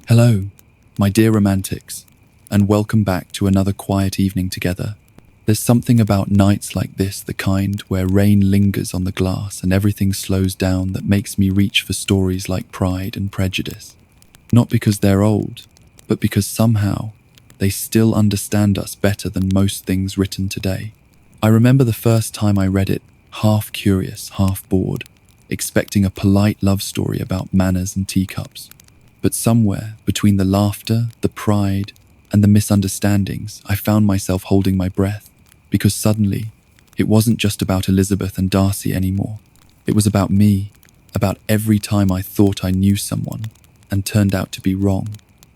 Hello, my dear romantics, and welcome back to another quiet evening together. There's something about nights like this, the kind where rain lingers on the glass and everything slows down, that makes me reach for stories like Pride and Prejudice. Not because they're old, but because somehow they still understand us better than most things written today. I remember the first time I read it, half curious, half bored, expecting a polite love story about manners and teacups. But somewhere between the laughter, the pride, and the misunderstandings, I found myself holding my breath, because suddenly it wasn't just about Elizabeth and Darcy anymore. It was about me, about every time I thought I knew someone and turned out to be wrong.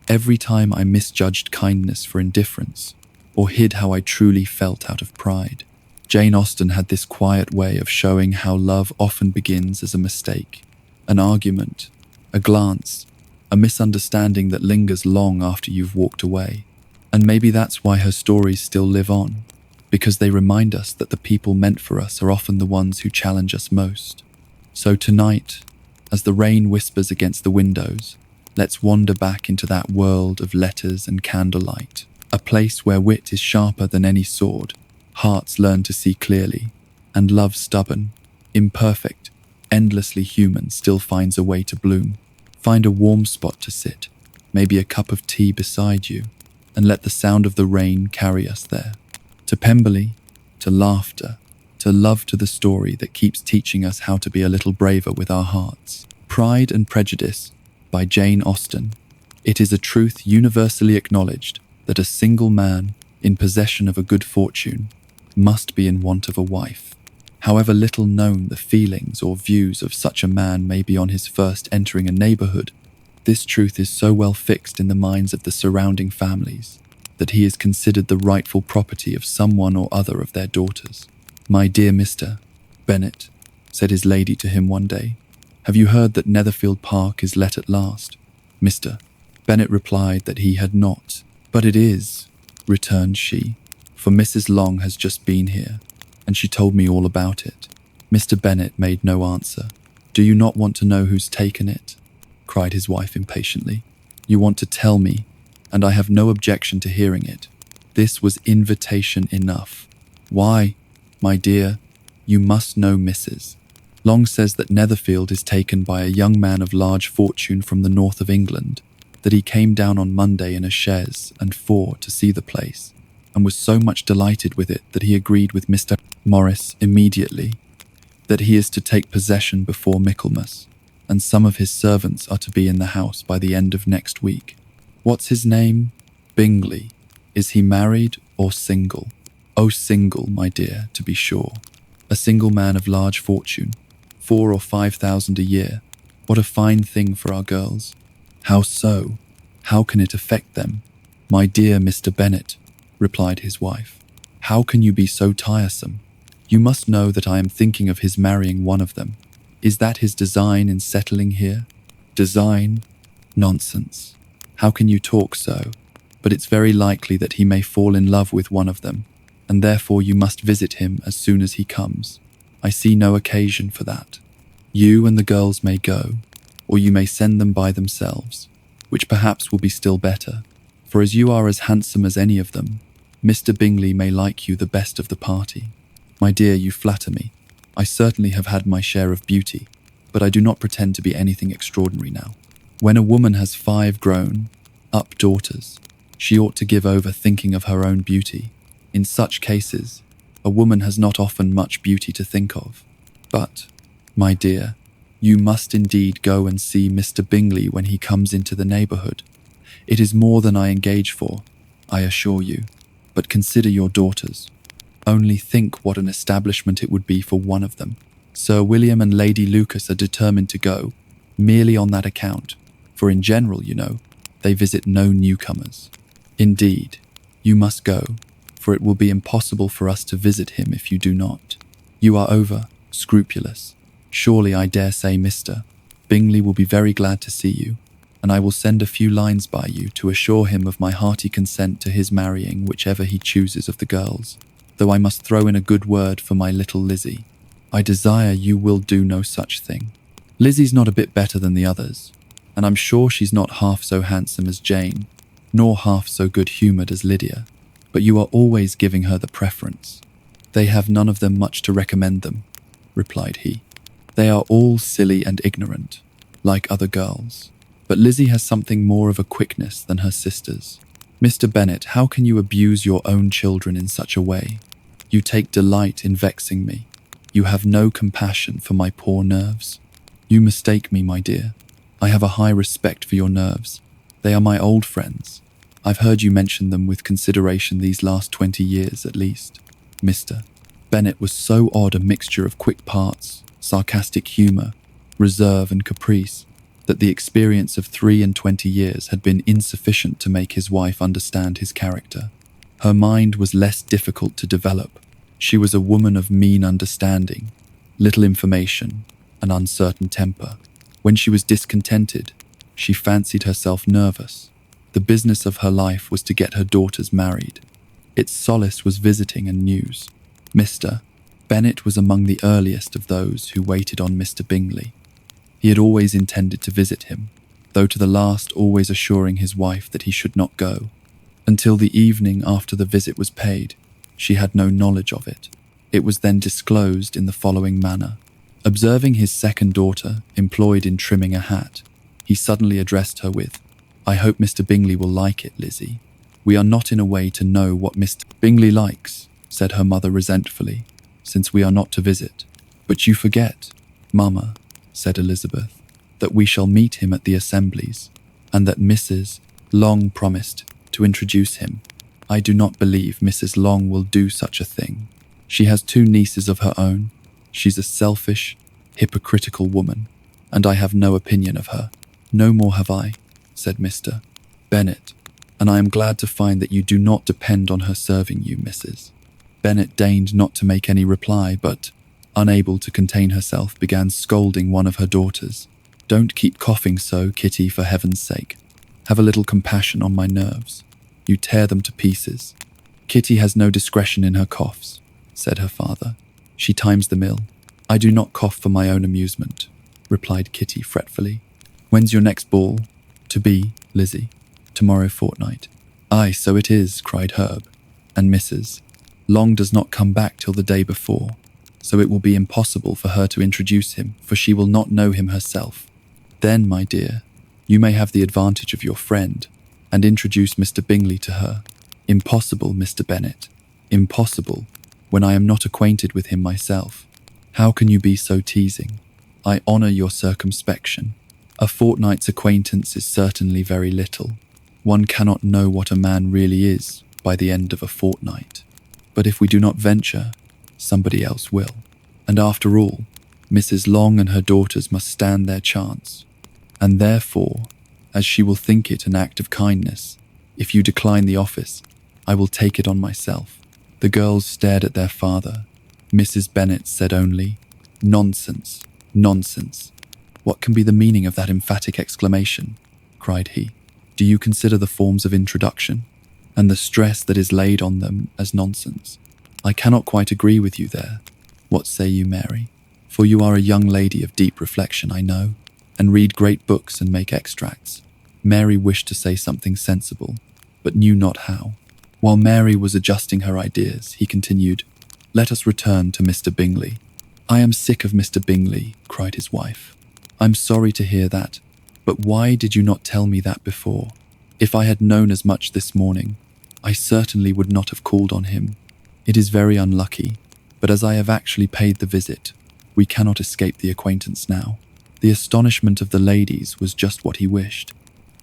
Every time I misjudged kindness for indifference, or hid how I truly felt out of pride. Jane Austen had this quiet way of showing how love often begins as a mistake, an argument, a glance, a misunderstanding that lingers long after you've walked away. And maybe that's why her stories still live on, because they remind us that the people meant for us are often the ones who challenge us most. So tonight, as the rain whispers against the windows, let's wander back into that world of letters and candlelight, a place where wit is sharper than any sword, hearts learn to see clearly, and love stubborn, imperfect, endlessly human still finds a way to bloom. Find a warm spot to sit, maybe a cup of tea beside you, and let the sound of the rain carry us there. To Pemberley, to laughter, to love, to the story that keeps teaching us how to be a little braver with our hearts. Pride and Prejudice by Jane Austen. It is a truth universally acknowledged that a single man in possession of a good fortune must be in want of a wife. However little known the feelings or views of such a man may be on his first entering a neighborhood, this truth is so well fixed in the minds of the surrounding families that he is considered the rightful property of someone or other of their daughters. "My dear Mr. Bennet," said his lady to him one day, "have you heard that Netherfield Park is let at last?" Mr. Bennet replied that he had not. "But it is," returned she, "for Mrs. Long has just been here, and she told me all about it." Mr. Bennet made no answer. "Do you not want to know who's taken it?" cried his wife impatiently. "You want to tell me, and I have no objection to hearing it." This was invitation enough. "Why, my dear, you must know Mrs. Long says that Netherfield is taken by a young man of large fortune from the north of England, that he came down on Monday in a chaise and four to see the place, and was so much delighted with it that he agreed with Mr. Morris immediately, that he is to take possession before Michaelmas, and some of his servants are to be in the house by the end of next week. What's his name? Bingley. Is he married or single? Oh, single, my dear, to be sure. A single man of large fortune, 4,000 or 5,000 a year. What a fine thing for our girls. How so? How can it affect them? My dear Mr. Bennet, replied his wife, how can you be so tiresome? You must know that I am thinking of his marrying one of them. Is that his design in settling here? Design? Nonsense. How can you talk so? But it's very likely that he may fall in love with one of them, and therefore you must visit him as soon as he comes. I see no occasion for that. You and the girls may go, or you may send them by themselves, which perhaps will be still better, for as you are as handsome as any of them, Mr. Bingley may like you the best of the party. My dear, you flatter me. I certainly have had my share of beauty, but I do not pretend to be anything extraordinary now. When a woman has 5 grown-up daughters, she ought to give over thinking of her own beauty. In such cases, a woman has not often much beauty to think of. But, my dear, you must indeed go and see Mr. Bingley when he comes into the neighbourhood. It is more than I engage for, I assure you. But consider your daughters. Only think what an establishment it would be for one of them. Sir William and Lady Lucas are determined to go, merely on that account, for in general, you know, they visit no newcomers. Indeed, you must go, for it will be impossible for us to visit him if you do not. You are over-scrupulous. Surely I dare say Mr. Bingley will be very glad to see you, and I will send a few lines by you to assure him of my hearty consent to his marrying whichever he chooses of the girls, though I must throw in a good word for my little Lizzie. I desire you will do no such thing. Lizzie's not a bit better than the others, and I'm sure she's not half so handsome as Jane, nor half so good-humoured as Lydia, but you are always giving her the preference. They have none of them much to recommend them, replied he. They are all silly and ignorant, like other girls, but Lizzie has something more of a quickness than her sisters. Mr. Bennet, how can you abuse your own children in such a way? You take delight in vexing me. You have no compassion for my poor nerves. You mistake me, my dear. I have a high respect for your nerves. They are my old friends. I've heard you mention them with consideration these last 20 years at least. Mr. Bennet was so odd a mixture of quick parts, sarcastic humour, reserve and caprice, that the experience of 23 years had been insufficient to make his wife understand his character. Her mind was less difficult to develop. She was a woman of mean understanding, little information, an uncertain temper. When she was discontented, she fancied herself nervous. The business of her life was to get her daughters married. Its solace was visiting and news. Mr. Bennet was among the earliest of those who waited on Mr. Bingley. He had always intended to visit him, though to the last always assuring his wife that he should not go. Until the evening after the visit was paid, she had no knowledge of it. It was then disclosed in the following manner. Observing his second daughter employed in trimming a hat, he suddenly addressed her with, "I hope Mr. Bingley will like it, Lizzie. We are not in a way to know what Mr. Bingley likes," said her mother resentfully, "since we are not to visit. But you forget, Mamma," said Elizabeth, "that we shall meet him at the assemblies, and that Mrs. Long promised to introduce him. I do not believe Mrs. Long will do such a thing. She has 2 nieces of her own. She's a selfish, hypocritical woman, and I have no opinion of her." "No more have I," said Mr. Bennet, "and I am glad to find that you do not depend on her serving you, Mrs." Bennet deigned not to make any reply, but, unable to contain herself, began scolding one of her daughters. "Don't keep coughing so, Kitty, for heaven's sake. Have a little compassion on my nerves. You tear them to pieces." "Kitty has no discretion in her coughs," said her father. "She times the mill." "I do not cough for my own amusement," replied Kitty fretfully. "When's your next ball?" "To be, Lizzie. Tomorrow fortnight." "Aye, so it is," cried Herb. "And Mrs. Long does not come back till the day before, so it will be impossible for her to introduce him, for she will not know him herself. Then, my dear, you may have the advantage of your friend, and introduce Mr. Bingley to her." "Impossible, Mr. Bennet. Impossible, when I am not acquainted with him myself. How can you be so teasing? I honour your circumspection. A fortnight's acquaintance is certainly very little. One cannot know what a man really is by the end of a fortnight. But if we do not venture, somebody else will. And after all, Mrs. Long and her daughters must stand their chance. And therefore, as she will think it an act of kindness, if you decline the office, I will take it on myself." The girls stared at their father. Mrs. Bennet said only, "Nonsense, nonsense. What can be the meaning of that emphatic exclamation?" cried he. "Do you consider the forms of introduction, and the stress that is laid on them, as nonsense? I cannot quite agree with you there. What say you, Mary? For you are a young lady of deep reflection, I know, and read great books and make extracts." Mary wished to say something sensible, but knew not how. While Mary was adjusting her ideas, he continued, "Let us return to Mr. Bingley." "I am sick of Mr. Bingley," cried his wife. "I'm sorry to hear that, but why did you not tell me that before? If I had known as much this morning, I certainly would not have called on him. It is very unlucky, but as I have actually paid the visit, we cannot escape the acquaintance now." The astonishment of the ladies was just what he wished,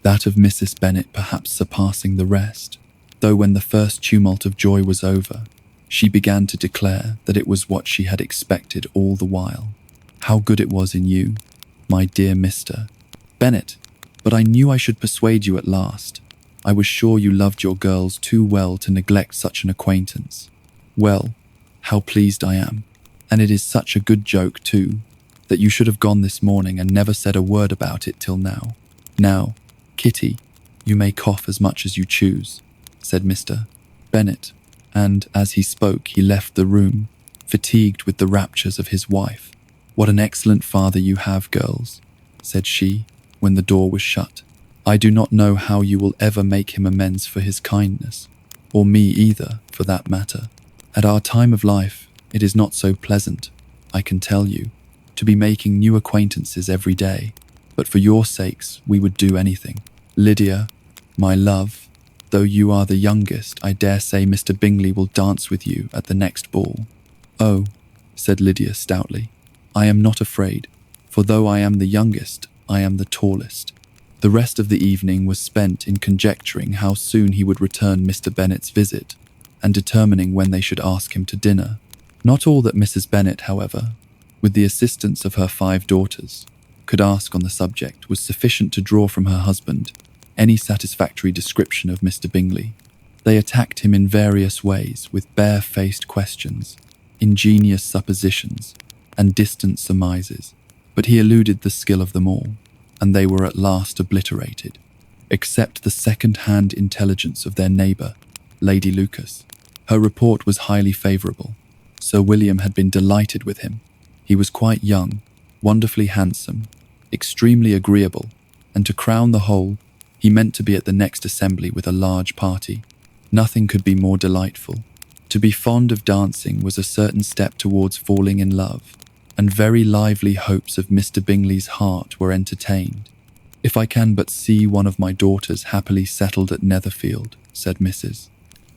that of Mrs. Bennet perhaps surpassing the rest, though when the first tumult of joy was over, she began to declare that it was what she had expected all the while. "How good it was in you, my dear Mr. Bennet, but I knew I should persuade you at last. I was sure you loved your girls too well to neglect such an acquaintance. Well, how pleased I am, and it is such a good joke too, that you should have gone this morning and never said a word about it till now. Now, Kitty, you may cough as much as you choose," said Mr. Bennet, and as he spoke he left the room, fatigued with the raptures of his wife. "What an excellent father you have, girls," said she, when the door was shut. "I do not know how you will ever make him amends for his kindness, or me either, for that matter. At our time of life, it is not so pleasant, I can tell you, to be making new acquaintances every day, but for your sakes we would do anything. Lydia, my love, though you are the youngest, I dare say Mr. Bingley will dance with you at the next ball." "Oh," said Lydia stoutly, "I am not afraid, for though I am the youngest, I am the tallest." The rest of the evening was spent in conjecturing how soon he would return Mr. Bennet's visit, and determining when they should ask him to dinner. Not all that Mrs. Bennet, however, with the assistance of her 5 daughters, could ask on the subject was sufficient to draw from her husband any satisfactory description of Mr. Bingley. They attacked him in various ways with bare-faced questions, ingenious suppositions, and distant surmises, but he eluded the skill of them all, and they were at last obliterated, except the second-hand intelligence of their neighbour, Lady Lucas. Her report was highly favourable. Sir William had been delighted with him. He was quite young, wonderfully handsome, extremely agreeable, and to crown the whole, he meant to be at the next assembly with a large party. Nothing could be more delightful. To be fond of dancing was a certain step towards falling in love, and very lively hopes of Mr. Bingley's heart were entertained. "If I can but see one of my daughters happily settled at Netherfield," said Mrs.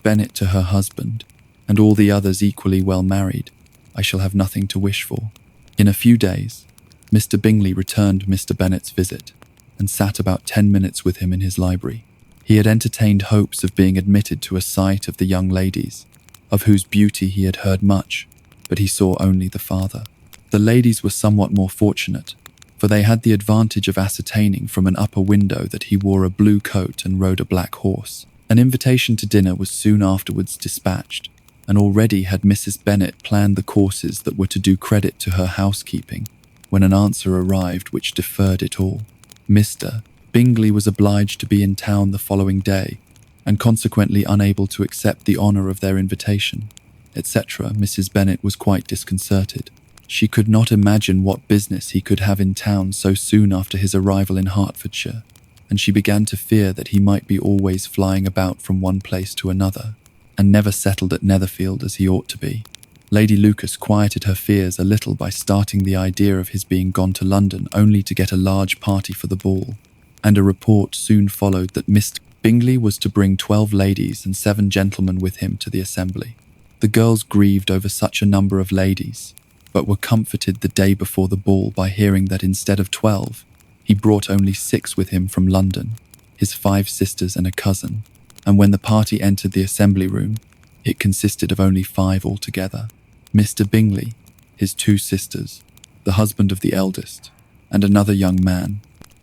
Bennet to her husband, "and all the others equally well married, I shall have nothing to wish for." In a few days, Mr. Bingley returned Mr. Bennet's visit, and sat about 10 minutes with him in his library. He had entertained hopes of being admitted to a sight of the young ladies, of whose beauty he had heard much, but he saw only the father. The ladies were somewhat more fortunate, for they had the advantage of ascertaining from an upper window that he wore a blue coat and rode a black horse. An invitation to dinner was soon afterwards dispatched, and already had Mrs. Bennet planned the courses that were to do credit to her housekeeping, when an answer arrived which deferred it all. Mr. Bingley was obliged to be in town the following day, and consequently unable to accept the honour of their invitation, etc. Mrs. Bennet was quite disconcerted. She could not imagine what business he could have in town so soon after his arrival in Hertfordshire, and she began to fear that he might be always flying about from one place to another, and never settled at Netherfield as he ought to be. Lady Lucas quieted her fears a little by starting the idea of his being gone to London only to get a large party for the ball, and a report soon followed that Mr. Bingley was to bring 12 ladies and 7 gentlemen with him to the assembly. The girls grieved over such a number of ladies, but were comforted the day before the ball by hearing that instead of 12, he brought only 6 with him from London, his 5 sisters and a cousin, and when the party entered the assembly room, it consisted of only 5 altogether. Mr. Bingley, his 2 sisters, the husband of the eldest, and another young man.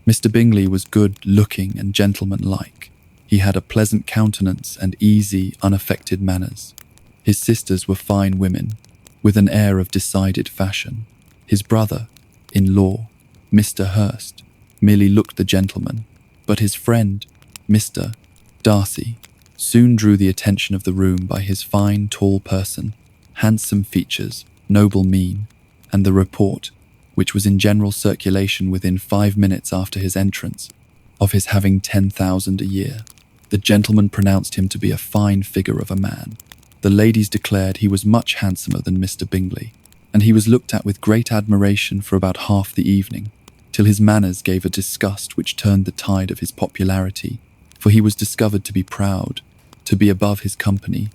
Mr. Bingley was good-looking and gentleman-like. He had a pleasant countenance and easy, unaffected manners. His sisters were fine women, with an air of decided fashion. His brother-in-law, Mr. Hurst, merely looked the gentleman, but his friend, Mr. Darcy, soon drew the attention of the room by his fine, tall person, handsome features, noble mien, and the report, which was in general circulation within 5 minutes after his entrance, of his having 10,000 a year. The gentleman pronounced him to be a fine figure of a man. The ladies declared he was much handsomer than Mr. Bingley, and he was looked at with great admiration for about half the evening, till his manners gave a disgust which turned the tide of his popularity, for he was discovered to be proud, to be above his company,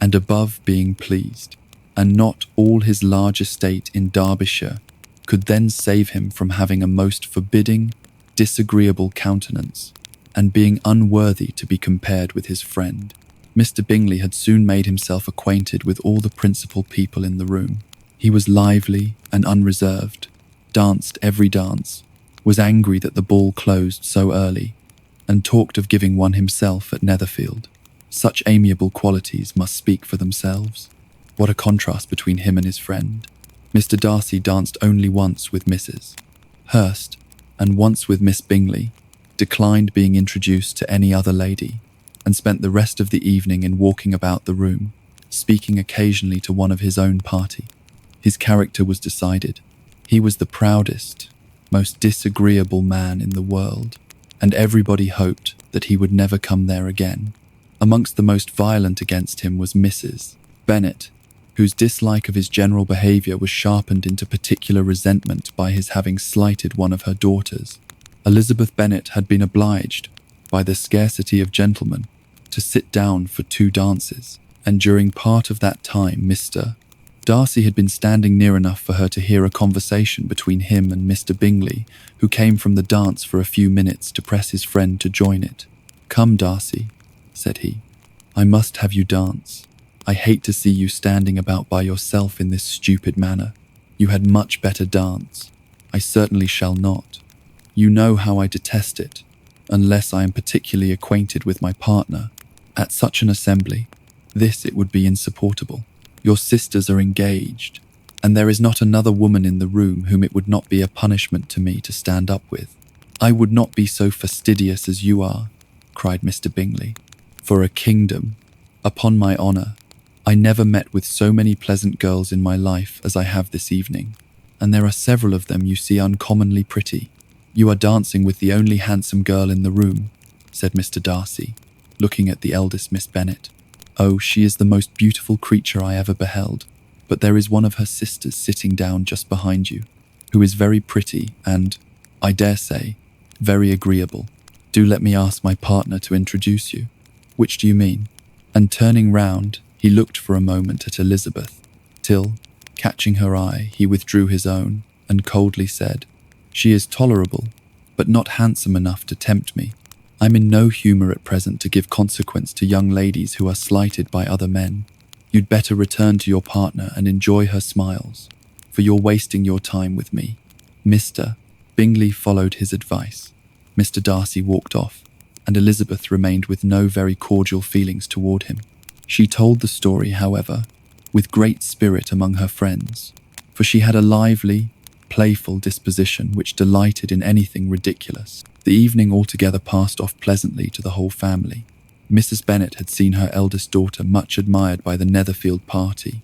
and above being pleased, and not all his large estate in Derbyshire could then save him from having a most forbidding, disagreeable countenance, and being unworthy to be compared with his friend. Mr. Bingley had soon made himself acquainted with all the principal people in the room. He was lively and unreserved, danced every dance, was angry that the ball closed so early, and talked of giving one himself at Netherfield. Such amiable qualities must speak for themselves. What a contrast between him and his friend. Mr. Darcy danced only once with Mrs. Hurst, and once with Miss Bingley, declined being introduced to any other lady, and spent the rest of the evening in walking about the room, speaking occasionally to one of his own party. His character was decided. He was the proudest, most disagreeable man in the world, and everybody hoped that he would never come there again. Amongst the most violent against him was Mrs. Bennet, whose dislike of his general behaviour was sharpened into particular resentment by his having slighted one of her daughters. Elizabeth Bennet had been obliged, by the scarcity of gentlemen, to sit down for 2 dances, and during part of that time Mr. Darcy had been standing near enough for her to hear a conversation between him and Mr. Bingley, who came from the dance for a few minutes to press his friend to join it. "Come, Darcy," said he, "I must have you dance. I hate to see you standing about by yourself in this stupid manner. You had much better dance. I certainly shall not. You know how I detest it, unless I am particularly acquainted with my partner. At such an assembly, this it would be insupportable. Your sisters are engaged, and there is not another woman in the room whom it would not be a punishment to me to stand up with. I would not be so fastidious as you are," cried Mr. Bingley. "For a kingdom, upon my honour, I never met with so many pleasant girls in my life as I have this evening, and there are several of them you see uncommonly pretty. You are dancing with the only handsome girl in the room," said Mr. Darcy, looking at the eldest Miss Bennet. "Oh, she is the most beautiful creature I ever beheld, but there is one of her sisters sitting down just behind you, who is very pretty and, I dare say, very agreeable. Do let me ask my partner to introduce you." "Which do you mean?" And turning round, he looked for a moment at Elizabeth, till, catching her eye, he withdrew his own, and coldly said, "She is tolerable, but not handsome enough to tempt me. I'm in no humour at present to give consequence to young ladies who are slighted by other men. You'd better return to your partner and enjoy her smiles, for you're wasting your time with me." Mr. Bingley followed his advice. Mr. Darcy walked off, and Elizabeth remained with no very cordial feelings toward him. She told the story, however, with great spirit among her friends, for she had a lively, playful disposition which delighted in anything ridiculous. The evening altogether passed off pleasantly to the whole family. Mrs. Bennet had seen her eldest daughter much admired by the Netherfield party.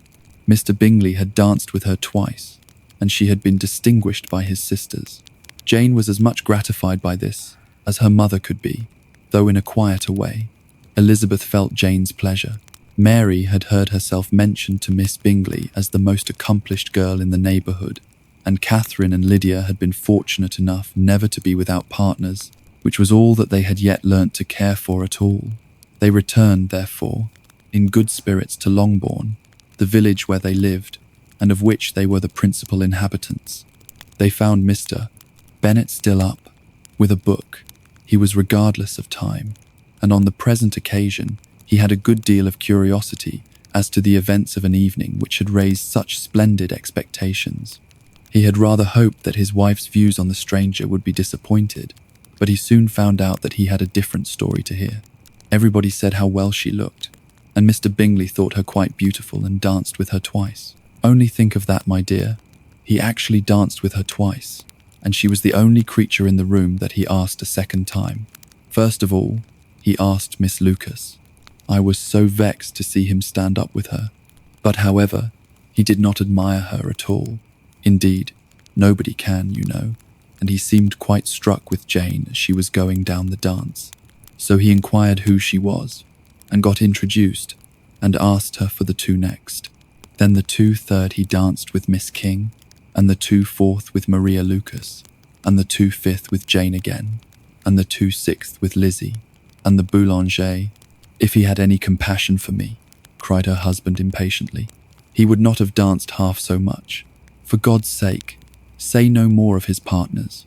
Mr. Bingley had danced with her twice, and she had been distinguished by his sisters. Jane was as much gratified by this as her mother could be, though in a quieter way. Elizabeth felt Jane's pleasure. Mary had heard herself mentioned to Miss Bingley as the most accomplished girl in the neighbourhood, and Catherine and Lydia had been fortunate enough never to be without partners, which was all that they had yet learnt to care for at all. They returned, therefore, in good spirits to Longbourn, the village where they lived, and of which they were the principal inhabitants. They found Mr. Bennet still up, with a book. He was regardless of time, and on the present occasion he had a good deal of curiosity as to the events of an evening which had raised such splendid expectations. He had rather hoped that his wife's views on the stranger would be disappointed, but he soon found out that he had a different story to hear. Everybody said how well she looked, and Mr. Bingley thought her quite beautiful and danced with her twice. Only think of that, my dear. He actually danced with her twice, and she was the only creature in the room that he asked a second time. First of all, he asked Miss Lucas. I was so vexed to see him stand up with her, but however, he did not admire her at all. Indeed, nobody can, you know, and he seemed quite struck with Jane as she was going down the dance. So he inquired who she was, and got introduced, and asked her for the 2 next. Then the 2 third he danced with Miss King, and the 2 fourth with Maria Lucas, and the 2 fifth with Jane again, and the 2 sixth with Lizzie, and the boulanger. If he had any compassion for me, cried her husband impatiently, he would not have danced half so much. For God's sake, say no more of his partners.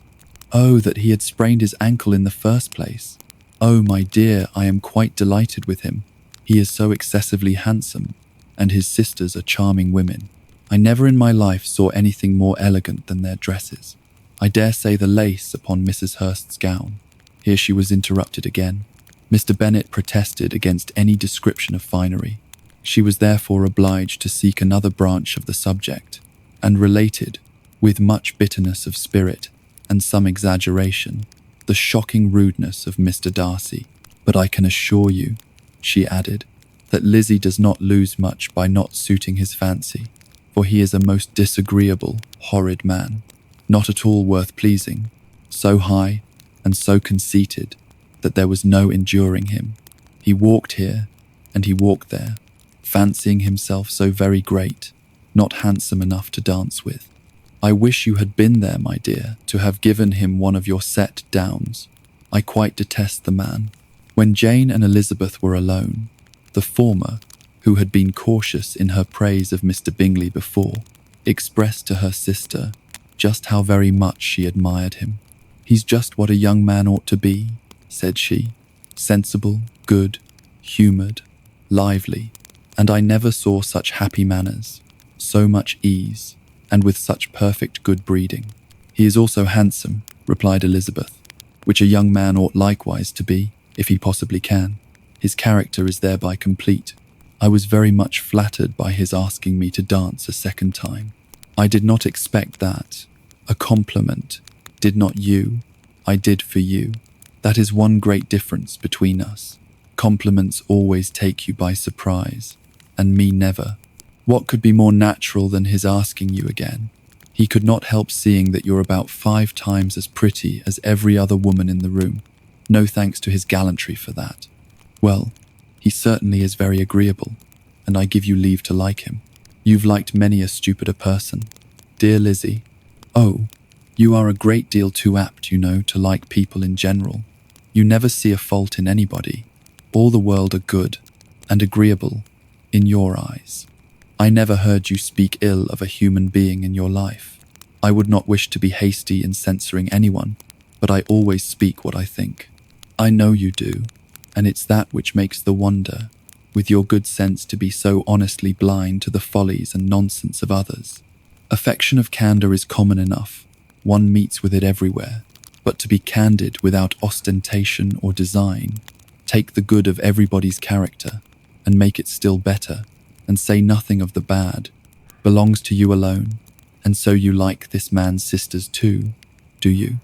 Oh, that he had sprained his ankle in the first place. Oh, my dear, I am quite delighted with him. He is so excessively handsome, and his sisters are charming women. I never in my life saw anything more elegant than their dresses. I dare say the lace upon Mrs. Hurst's gown." Here she was interrupted again. Mr. Bennet protested against any description of finery. She was therefore obliged to seek another branch of the subject, and related, with much bitterness of spirit and some exaggeration, the shocking rudeness of Mr. Darcy. "But I can assure you," she added, "that Lizzie does not lose much by not suiting his fancy, for he is a most disagreeable, horrid man. not at all worth pleasing, so high and so conceited that there was no enduring him. He walked here and he walked there, fancying himself so very great, not handsome enough to dance with. I wish you had been there, my dear, to have given him one of your set downs. I quite detest the man. When Jane and Elizabeth were alone, the former, who had been cautious in her praise of Mr. Bingley before, expressed to her sister just how very much she admired him. "He's just what a young man ought to be," said she. "Sensible, good, humoured, lively, and I never saw such happy manners, so much ease, and with such perfect good breeding." "He is also handsome," replied Elizabeth, "which a young man ought likewise to be, if he possibly can. His character is thereby complete. I was very much flattered by his asking me to dance a second time. I did not expect that. A compliment, did not you? I did for you. That is one great difference between us. Compliments always take you by surprise, and me never. What could be more natural than his asking you again? He could not help seeing that you're about 5 times as pretty as every other woman in the room. No thanks to his gallantry for that. Well, he certainly is very agreeable, and I give you leave to like him. You've liked many a stupider person. Dear Lizzie, oh, you are a great deal too apt, you know, to like people in general. You never see a fault in anybody. All the world are good and agreeable in your eyes. I never heard you speak ill of a human being in your life. I would not wish to be hasty in censoring anyone, but I always speak what I think. I know you do, and it's that which makes the wonder, with your good sense to be so honestly blind to the follies and nonsense of others. Affection of candour is common enough, one meets with it everywhere, but to be candid without ostentation or design, take the good of everybody's character, and make it still better, and say nothing of the bad, belongs to you alone. And so you like this man's sisters too, do you?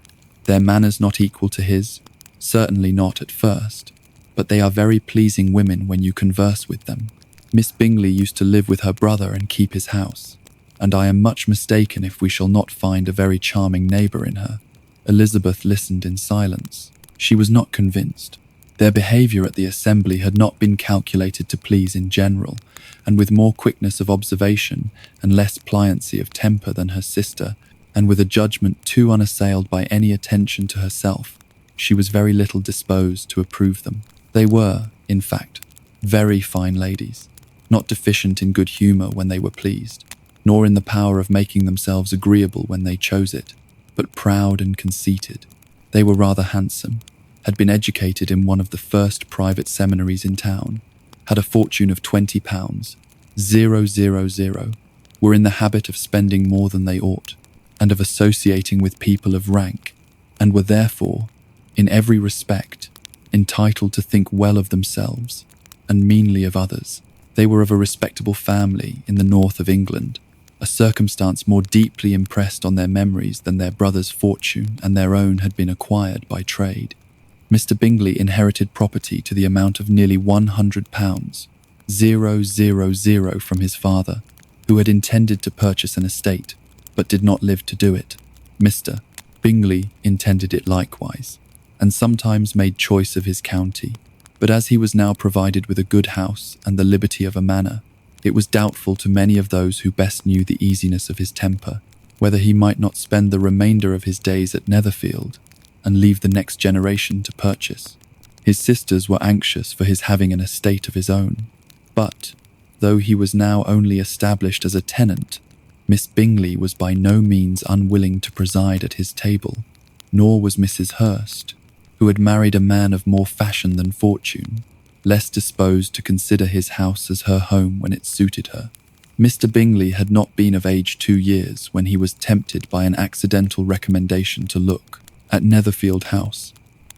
Their manners not equal to his? Certainly not at first, but they are very pleasing women when you converse with them. Miss Bingley used to live with her brother and keep his house, and I am much mistaken if we shall not find a very charming neighbour in her. Elizabeth listened in silence. She was not convinced. Their behaviour at the assembly had not been calculated to please in general, and with more quickness of observation and less pliancy of temper than her sister, and with a judgment too unassailed by any attention to herself, she was very little disposed to approve them. They were, in fact, very fine ladies, not deficient in good humour when they were pleased, nor in the power of making themselves agreeable when they chose it, but proud and conceited. They were rather handsome, had been educated in one of the first private seminaries in town, had a fortune of £20, 000, were in the habit of spending more than they ought, and of associating with people of rank, and were therefore, in every respect, entitled to think well of themselves, and meanly of others. They were of a respectable family in the north of England, a circumstance more deeply impressed on their memories than their brother's fortune and their own had been acquired by trade. Mr. Bingley inherited property to the amount of nearly £100, 000, from his father, who had intended to purchase an estate, but did not live to do it. Mr. Bingley intended it likewise, and sometimes made choice of his county, but as he was now provided with a good house and the liberty of a manor, it was doubtful to many of those who best knew the easiness of his temper, whether he might not spend the remainder of his days at Netherfield, and leave the next generation to purchase. His sisters were anxious for his having an estate of his own, but, though he was now only established as a tenant, Miss Bingley was by no means unwilling to preside at his table, nor was Mrs. Hurst, who had married a man of more fashion than fortune, less disposed to consider his house as her home when it suited her. Mr. Bingley had not been of age 2 years when he was tempted by an accidental recommendation to look at Netherfield House.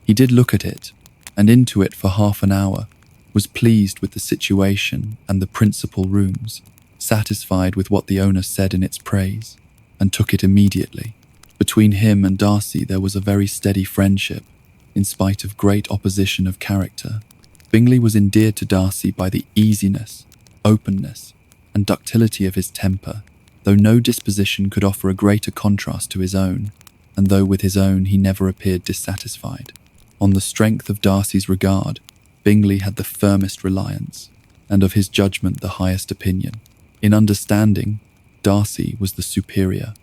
He did look at it, and into it for half an hour, was pleased with the situation and the principal rooms, satisfied with what the owner said in its praise, and took it immediately. Between him and Darcy there was a very steady friendship, in spite of great opposition of character. Bingley was endeared to Darcy by the easiness, openness, and ductility of his temper, though no disposition could offer a greater contrast to his own, and though with his own he never appeared dissatisfied. On the strength of Darcy's regard, Bingley had the firmest reliance, and of his judgment the highest opinion. In understanding, Darcy was the superior.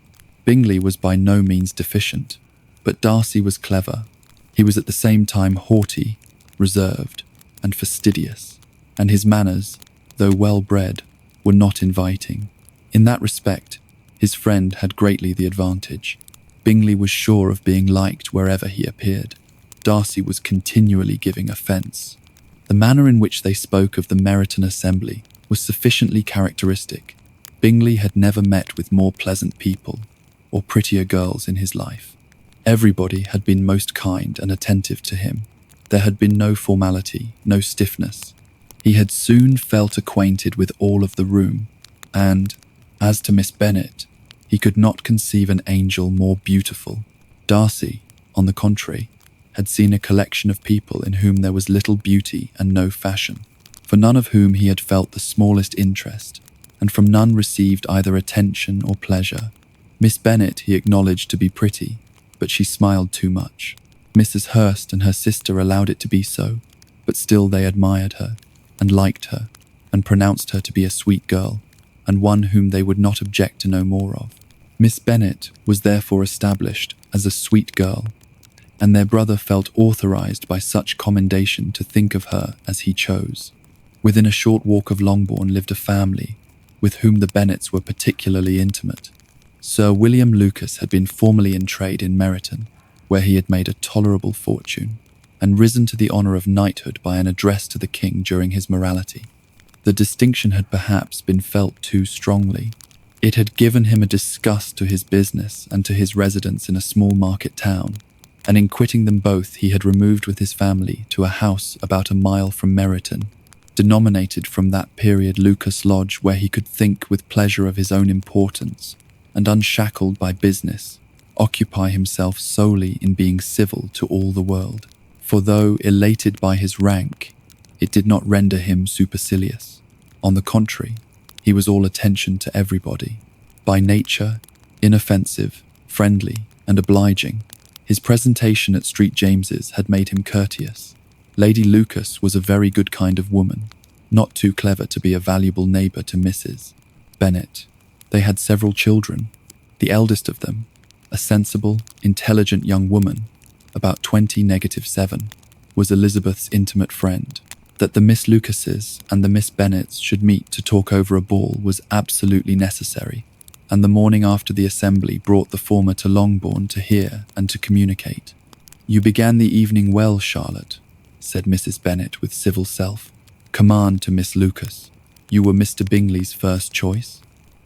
Bingley was by no means deficient, but Darcy was clever. He was at the same time haughty, reserved, and fastidious, and his manners, though well-bred, were not inviting. In that respect, his friend had greatly the advantage. Bingley was sure of being liked wherever he appeared. Darcy was continually giving offence. The manner in which they spoke of the Meryton assembly was sufficiently characteristic. Bingley had never met with more pleasant people or prettier girls in his life. Everybody had been most kind and attentive to him. There had been no formality, no stiffness. He had soon felt acquainted with all of the room, and, as to Miss Bennet, he could not conceive an angel more beautiful. Darcy, on the contrary, had seen a collection of people in whom there was little beauty and no fashion, for none of whom he had felt the smallest interest, and from none received either attention or pleasure. Miss Bennet he acknowledged to be pretty, but she smiled too much. Mrs. Hurst and her sister allowed it to be so, but still they admired her, and liked her, and pronounced her to be a sweet girl, and one whom they would not object to know more of. Miss Bennet was therefore established as a sweet girl, and their brother felt authorized by such commendation to think of her as he chose. Within a short walk of Longbourn lived a family with whom the Bennets were particularly intimate. Sir William Lucas had been formerly in trade in Meryton, where he had made a tolerable fortune, and risen to the honour of knighthood by an address to the king during his morality. The distinction had perhaps been felt too strongly. It had given him a disgust to his business and to his residence in a small market town, and in quitting them both he had removed with his family to a house about a mile from Meryton, denominated from that period Lucas Lodge, where he could think with pleasure of his own importance, and unshackled by business, occupy himself solely in being civil to all the world. For though elated by his rank, it did not render him supercilious. On the contrary, he was all attention to everybody. By nature, inoffensive, friendly, and obliging, his presentation at St. James's had made him courteous. Lady Lucas was a very good kind of woman, not too clever to be a valuable neighbour to Mrs. Bennet. They had several children. The eldest of them, a sensible, intelligent young woman, about 20-7, was Elizabeth's intimate friend. That the Miss Lucases and the Miss Bennets should meet to talk over a ball was absolutely necessary, and the morning after the assembly brought the former to Longbourn to hear and to communicate. "You began the evening well, Charlotte," said Mrs. Bennet with civil self-command to Miss Lucas. "You were Mr. Bingley's first choice?"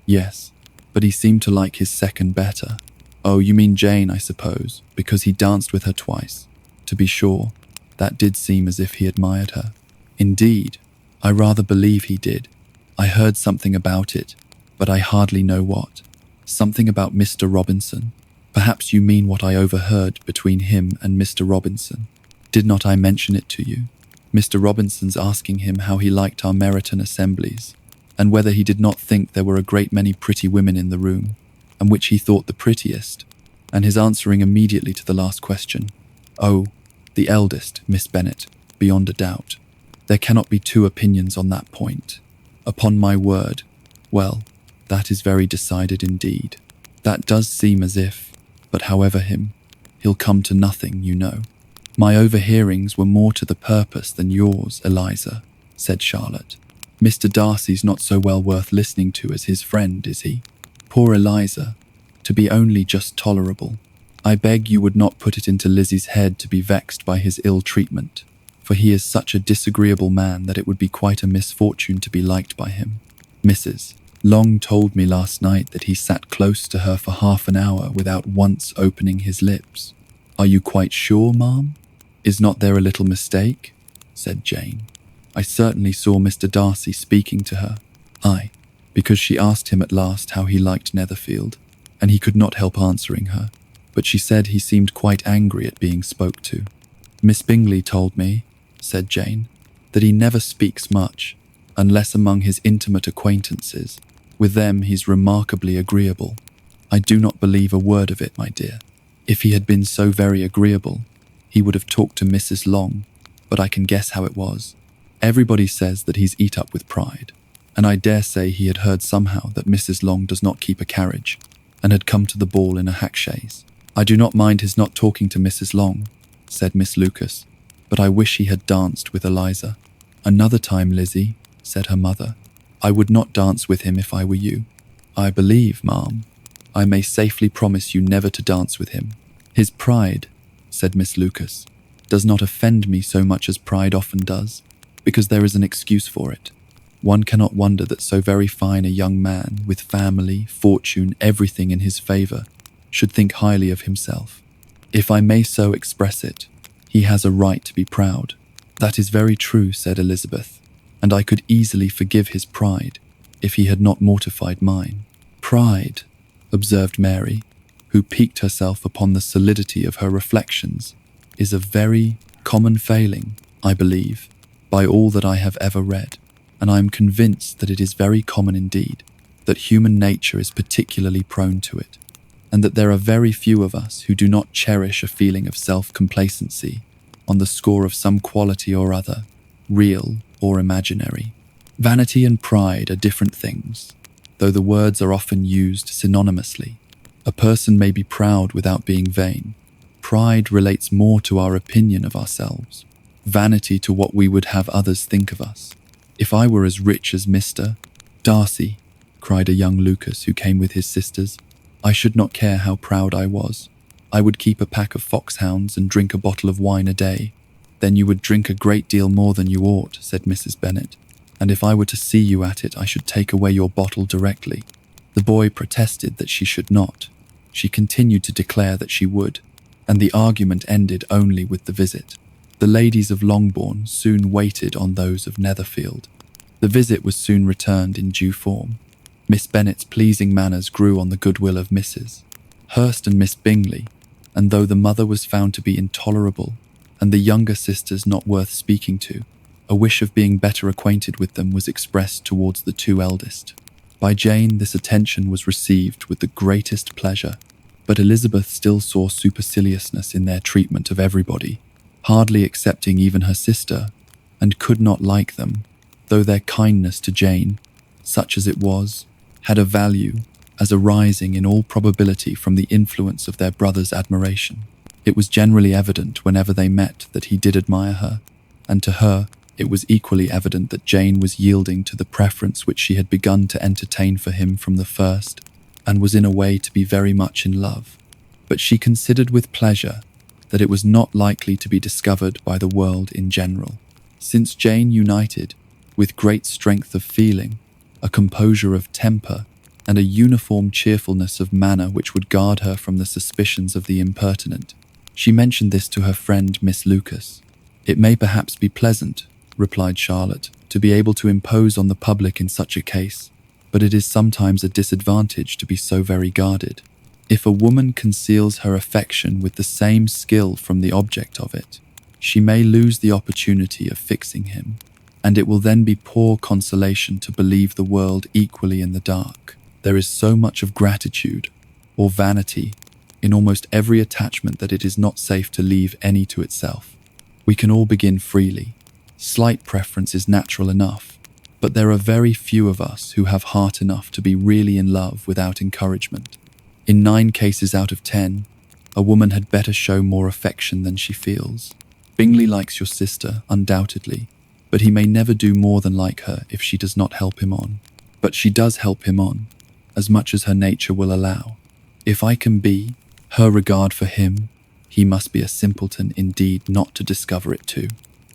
"Yes, but he seemed to like his second better." "Oh, you mean Jane, I suppose, because he danced with her twice." "To be sure, that did seem as if he admired her." "Indeed, I rather believe he did. I heard something about it, but I hardly know what. Something about Mr. Robinson. Perhaps you mean what I overheard between him and Mr. Robinson. Did not I mention it to you? Mr. Robinson's asking him how he liked our Meryton assemblies, and whether he did not think there were a great many pretty women in the room, and which he thought the prettiest, and his answering immediately to the last question, 'Oh, the eldest, Miss Bennet, beyond a doubt. There cannot be two opinions on that point. Upon my word, well, that is very decided indeed. That does seem as if, but however he'll come to nothing, you know.' My overhearings were more to the purpose than yours, Eliza," said Charlotte. "Mr. Darcy's not so well worth listening to as his friend, is he? Poor Eliza, to be only just tolerable. I beg you would not put it into Lizzie's head to be vexed by his ill treatment, for he is such a disagreeable man that it would be quite a misfortune to be liked by him. Mrs. Long told me last night that he sat close to her for half an hour without once opening his lips. Are you quite sure, ma'am? Is not there a little mistake?" said Jane. "I certainly saw Mr. Darcy speaking to her. Aye, because she asked him at last how he liked Netherfield, and he could not help answering her, but she said he seemed quite angry at being spoke to. Miss Bingley told me," said Jane, "that he never speaks much, unless among his intimate acquaintances, With them, he's remarkably agreeable. I do not believe a word of it, my dear. If he had been so very agreeable, he would have talked to Mrs. Long, but I can guess how it was. Everybody says that he's eat up with pride, and I dare say he had heard somehow that Mrs. Long does not keep a carriage, and had come to the ball in a hack chaise. I do not mind his not talking to Mrs. Long, said Miss Lucas, but I wish he had danced with Eliza. Another time, Lizzie, said her mother. I would not dance with him if I were you. I believe, ma'am, I may safely promise you never to dance with him. His pride, said Miss Lucas, does not offend me so much as pride often does, because there is an excuse for it. One cannot wonder that so very fine a young man, with family, fortune, everything in his favour, should think highly of himself. If I may so express it, he has a right to be proud. That is very true, said Elizabeth, and I could easily forgive his pride if he had not mortified mine. Pride, observed Mary, who piqued herself upon the solidity of her reflections, is a very common failing, I believe, by all that I have ever read, and I am convinced that it is very common indeed, that human nature is particularly prone to it, and that there are very few of us who do not cherish a feeling of self-complacency on the score of some quality or other, real or imaginary. Vanity and pride are different things, though the words are often used synonymously. A person may be proud without being vain. Pride relates more to our opinion of ourselves, vanity to what we would have others think of us. If I were as rich as Mr. Darcy, cried a young Lucas who came with his sisters, I should not care how proud I was. I would keep a pack of foxhounds and drink a bottle of wine a day. Then you would drink a great deal more than you ought, said Mrs. Bennet, and if I were to see you at it, I should take away your bottle directly. The boy protested that she should not. She continued to declare that she would, and the argument ended only with the visit. The ladies of Longbourn soon waited on those of Netherfield. The visit was soon returned in due form. Miss Bennet's pleasing manners grew on the goodwill of Mrs. Hurst and Miss Bingley, and though the mother was found to be intolerable, and the younger sisters not worth speaking to, a wish of being better acquainted with them was expressed towards the two eldest. By Jane this attention was received with the greatest pleasure, but Elizabeth still saw superciliousness in their treatment of everybody, hardly excepting even her sister, and could not like them, though their kindness to Jane, such as it was, had a value, as arising in all probability from the influence of their brother's admiration. It was generally evident whenever they met that he did admire her, and to her it was equally evident that Jane was yielding to the preference which she had begun to entertain for him from the first, and was in a way to be very much in love. But she considered with pleasure that it was not likely to be discovered by the world in general, since Jane united, with great strength of feeling, a composure of temper, and a uniform cheerfulness of manner which would guard her from the suspicions of the impertinent. She mentioned this to her friend Miss Lucas. It may perhaps be pleasant, replied Charlotte, to be able to impose on the public in such a case, but it is sometimes a disadvantage to be so very guarded. If a woman conceals her affection with the same skill from the object of it, she may lose the opportunity of fixing him, and it will then be poor consolation to believe the world equally in the dark. There is so much of gratitude, or vanity, in almost every attachment that it is not safe to leave any to itself. We can all begin freely. Slight preference is natural enough, but there are very few of us who have heart enough to be really in love without encouragement. In 9 cases out of 10, a woman had better show more affection than she feels. Bingley likes your sister, undoubtedly, but he may never do more than like her if she does not help him on. But she does help him on, as much as her nature will allow. If I can be her regard for him, he must be a simpleton indeed not to discover it too.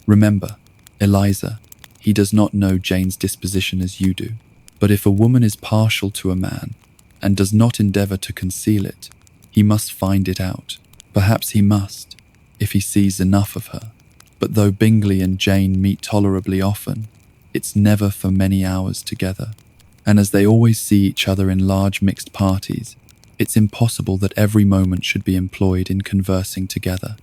Remember, Eliza, he does not know Jane's disposition as you do, but if a woman is partial to a man, and does not endeavour to conceal it, he must find it out. Perhaps he must, if he sees enough of her. But though Bingley and Jane meet tolerably often, it's never for many hours together, and as they always see each other in large mixed parties, it's impossible that every moment should be employed in conversing together.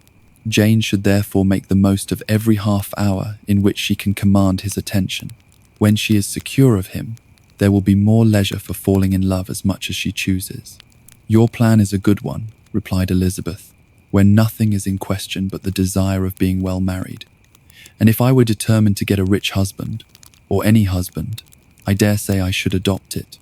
Jane should therefore make the most of every half hour in which she can command his attention. When she is secure of him, There will be more leisure for falling in love as much as she chooses. Your plan is a good one, replied Elizabeth, where nothing is in question but the desire of being well married. And if I were determined to get a rich husband, or any husband, I dare say I should adopt it.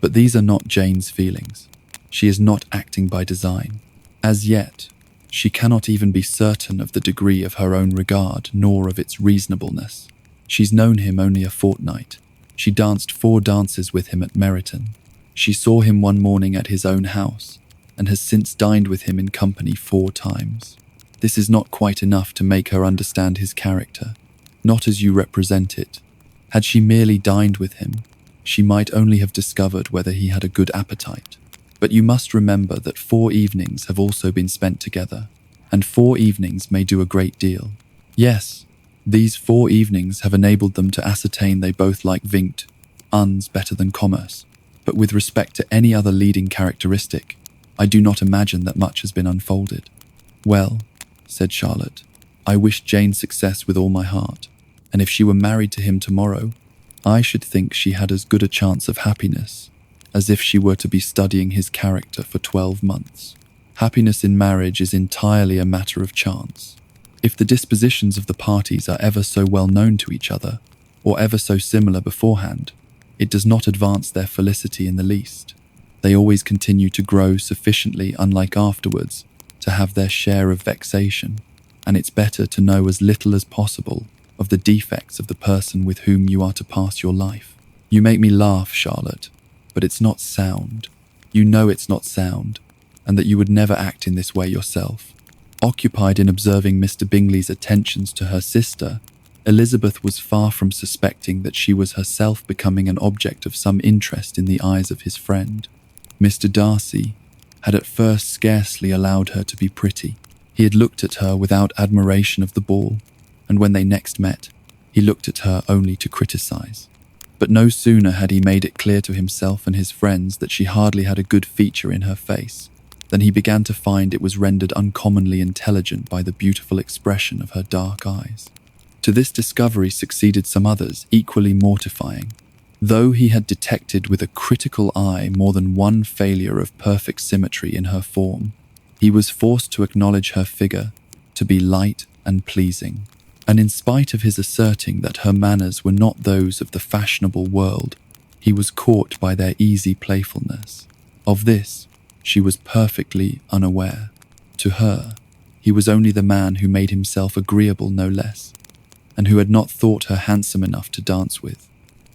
But these are not Jane's feelings. She is not acting by design. As yet, she cannot even be certain of the degree of her own regard, nor of its reasonableness. She's known him only a fortnight. She danced 4 dances with him at Meryton. She saw him one morning at his own house, and has since dined with him in company 4 times. This is not quite enough to make her understand his character, not as you represent it. Had she merely dined with him, she might only have discovered whether he had a good appetite. But you must remember that 4 evenings have also been spent together, and 4 evenings may do a great deal. Yes, these 4 evenings have enabled them to ascertain they both like Vingt, uns better than commerce. But with respect to any other leading characteristic, I do not imagine that much has been unfolded. Well, said Charlotte, I wish Jane success with all my heart, and if she were married to him tomorrow, I should think she had as good a chance of happiness as if she were to be studying his character for 12 months. Happiness in marriage is entirely a matter of chance. If the dispositions of the parties are ever so well known to each other, or ever so similar beforehand, it does not advance their felicity in the least. They always continue to grow sufficiently unlike afterwards to have their share of vexation, and it's better to know as little as possible of the defects of the person with whom you are to pass your life. You make me laugh, Charlotte, but it's not sound. You know it's not sound, and that you would never act in this way yourself. Occupied in observing Mr. Bingley's attentions to her sister, Elizabeth was far from suspecting that she was herself becoming an object of some interest in the eyes of his friend. Mr. Darcy had at first scarcely allowed her to be pretty. He had looked at her without admiration of the ball, and when they next met, he looked at her only to criticize. But no sooner had he made it clear to himself and his friends that she hardly had a good feature in her face, than he began to find it was rendered uncommonly intelligent by the beautiful expression of her dark eyes. To this discovery succeeded some others equally mortifying. Though he had detected with a critical eye more than one failure of perfect symmetry in her form, he was forced to acknowledge her figure to be light and pleasing. And in spite of his asserting that her manners were not those of the fashionable world, he was caught by their easy playfulness. Of this, she was perfectly unaware. To her, he was only the man who made himself agreeable no less, and who had not thought her handsome enough to dance with.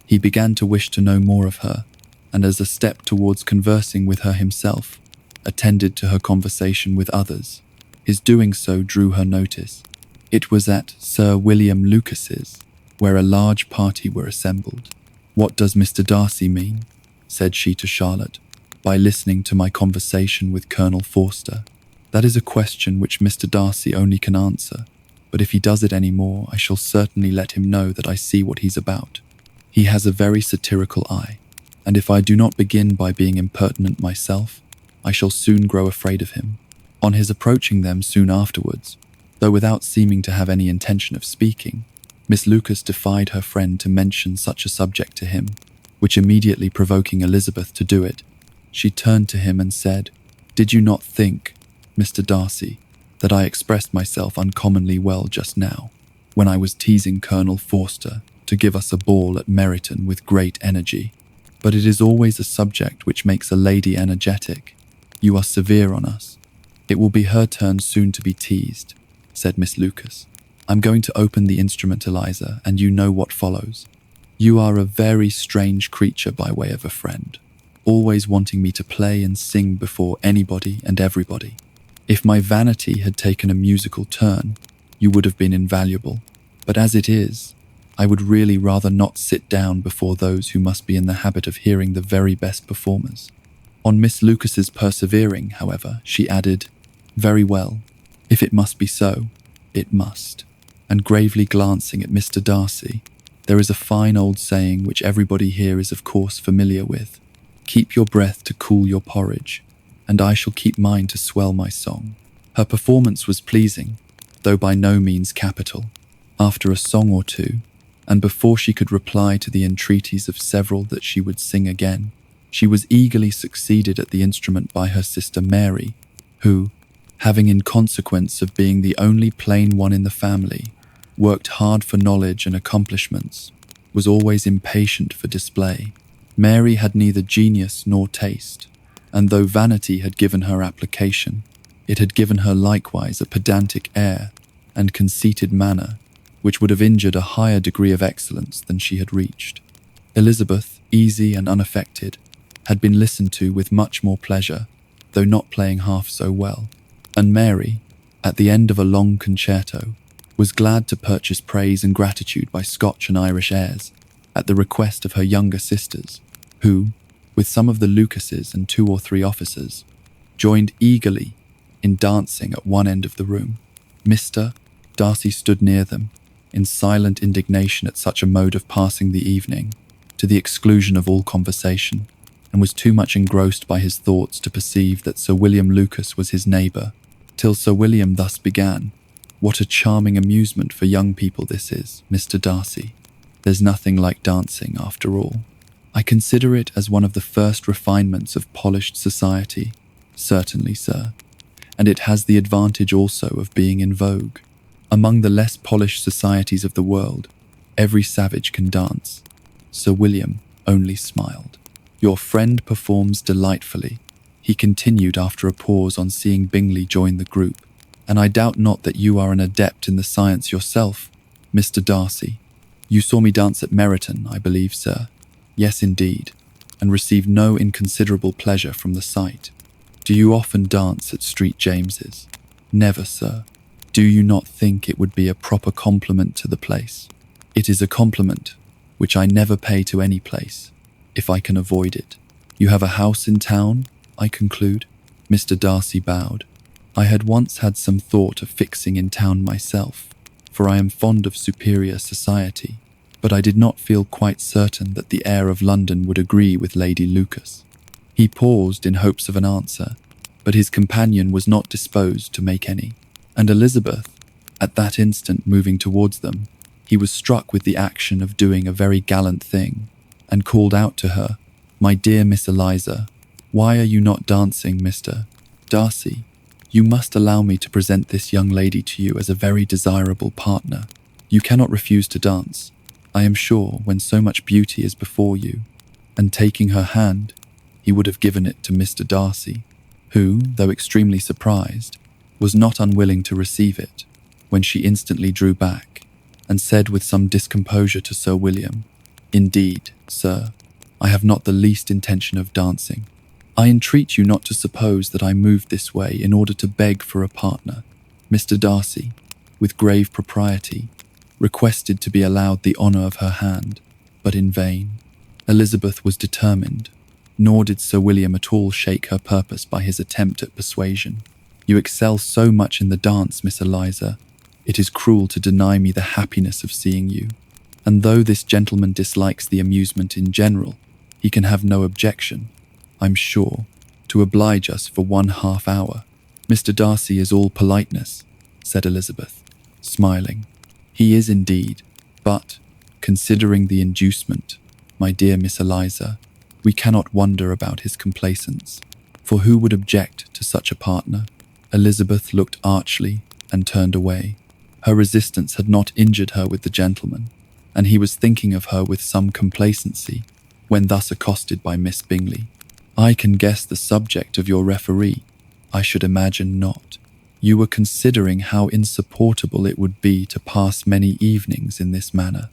He began to wish to know more of her, and as a step towards conversing with her himself, attended to her conversation with others. His doing so drew her notice. It was at Sir William Lucas's, where a large party were assembled. What does Mr. Darcy mean, said she to Charlotte, by listening to my conversation with Colonel Forster? That is a question which Mr. Darcy only can answer, but if he does it any more, I shall certainly let him know that I see what he's about. He has a very satirical eye, and if I do not begin by being impertinent myself, I shall soon grow afraid of him. On his approaching them soon afterwards, though without seeming to have any intention of speaking, Miss Lucas defied her friend to mention such a subject to him, which immediately provoking Elizabeth to do it, she turned to him and said, "Did you not think, Mr. Darcy, that I expressed myself uncommonly well just now, when I was teasing Colonel Forster to give us a ball at Meryton with great energy? But it is always a subject which makes a lady energetic. You are severe on us. It will be her turn soon to be teased," said Miss Lucas. "I'm going to open the instrument, Eliza, and you know what follows. You are a very strange creature by way of a friend, always wanting me to play and sing before anybody and everybody. If my vanity had taken a musical turn, you would have been invaluable. But as it is, I would really rather not sit down before those who must be in the habit of hearing the very best performers." On Miss Lucas's persevering, however, she added, "Very well. If it must be so, it must." And gravely glancing at Mr. Darcy, "There is a fine old saying which everybody here is of course familiar with. Keep your breath to cool your porridge, and I shall keep mine to swell my song." Her performance was pleasing, though by no means capital. After a song or two, and before she could reply to the entreaties of several that she would sing again, she was eagerly succeeded at the instrument by her sister Mary, who, having in consequence of being the only plain one in the family, worked hard for knowledge and accomplishments, was always impatient for display. Mary had neither genius nor taste, and though vanity had given her application, it had given her likewise a pedantic air and conceited manner, which would have injured a higher degree of excellence than she had reached. Elizabeth, easy and unaffected, had been listened to with much more pleasure, though not playing half so well, and Mary, at the end of a long concerto, was glad to purchase praise and gratitude by Scotch and Irish airs, at the request of her younger sisters, who, with some of the Lucases and 2 or 3 officers, joined eagerly in dancing at one end of the room. Mr. Darcy stood near them, in silent indignation at such a mode of passing the evening, to the exclusion of all conversation, and was too much engrossed by his thoughts to perceive that Sir William Lucas was his neighbour, till Sir William thus began: "What a charming amusement for young people this is, Mr. Darcy. There's nothing like dancing, after all. I consider it as one of the first refinements of polished society." "Certainly, sir, and it has the advantage also of being in vogue. Among the less polished societies of the world, every savage can dance." Sir William only smiled. "Your friend performs delightfully," he continued after a pause on seeing Bingley join the group, "and I doubt not that you are an adept in the science yourself, Mr. Darcy. You saw me dance at Meryton, I believe, sir." "Yes, indeed, and received no inconsiderable pleasure from the sight." "Do you often dance at St. James's?" "Never, sir." "Do you not think it would be a proper compliment to the place?" "It is a compliment which I never pay to any place, if I can avoid it." "You have a house in town, I conclude?" Mr. Darcy bowed. "I had once had some thought of fixing in town myself, for I am fond of superior society, but I did not feel quite certain that the air of London would agree with Lady Lucas." He paused in hopes of an answer, but his companion was not disposed to make any, and Elizabeth, at that instant moving towards them, he was struck with the action of doing a very gallant thing, and called out to her, "My dear Miss Eliza, why are you not dancing, Mr. Darcy? You must allow me to present this young lady to you as a very desirable partner. You cannot refuse to dance, I am sure, when so much beauty is before you." And taking her hand, he would have given it to Mr. Darcy, who, though extremely surprised, was not unwilling to receive it, when she instantly drew back, and said with some discomposure to Sir William, "Indeed, sir, I have not the least intention of dancing. I entreat you not to suppose that I moved this way in order to beg for a partner." Mr. Darcy, with grave propriety, requested to be allowed the honour of her hand, but in vain. Elizabeth was determined, nor did Sir William at all shake her purpose by his attempt at persuasion. "You excel so much in the dance, Miss Eliza, it is cruel to deny me the happiness of seeing you. And though this gentleman dislikes the amusement in general, he can have no objection, I'm sure, to oblige us for 1/2 hour." "Mr. Darcy is all politeness," said Elizabeth, smiling. "He is indeed, but, considering the inducement, my dear Miss Eliza, we cannot wonder about his complaisance, for who would object to such a partner?" Elizabeth looked archly and turned away. Her resistance had not injured her with the gentleman, and he was thinking of her with some complacency when thus accosted by Miss Bingley. "I can guess the subject of your referee." "I should imagine not. You were considering how insupportable it would be to pass many evenings in this manner.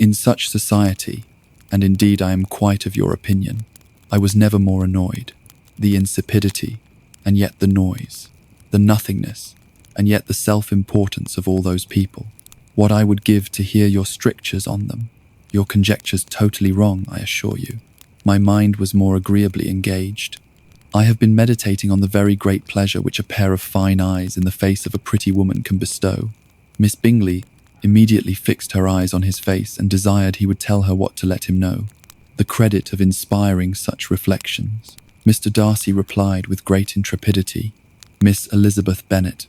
In such society, and indeed I am quite of your opinion, I was never more annoyed. The insipidity, and yet the noise, the nothingness, and yet the self-importance of all those people. What I would give to hear your strictures on them. Your conjectures totally wrong, I assure you." My mind was more agreeably engaged. "I have been meditating on the very great pleasure which a pair of fine eyes in the face of a pretty woman can bestow." Miss Bingley immediately fixed her eyes on his face and desired he would tell her what to let him know, the credit of inspiring such reflections. Mr. Darcy replied with great intrepidity, "Miss Elizabeth Bennet."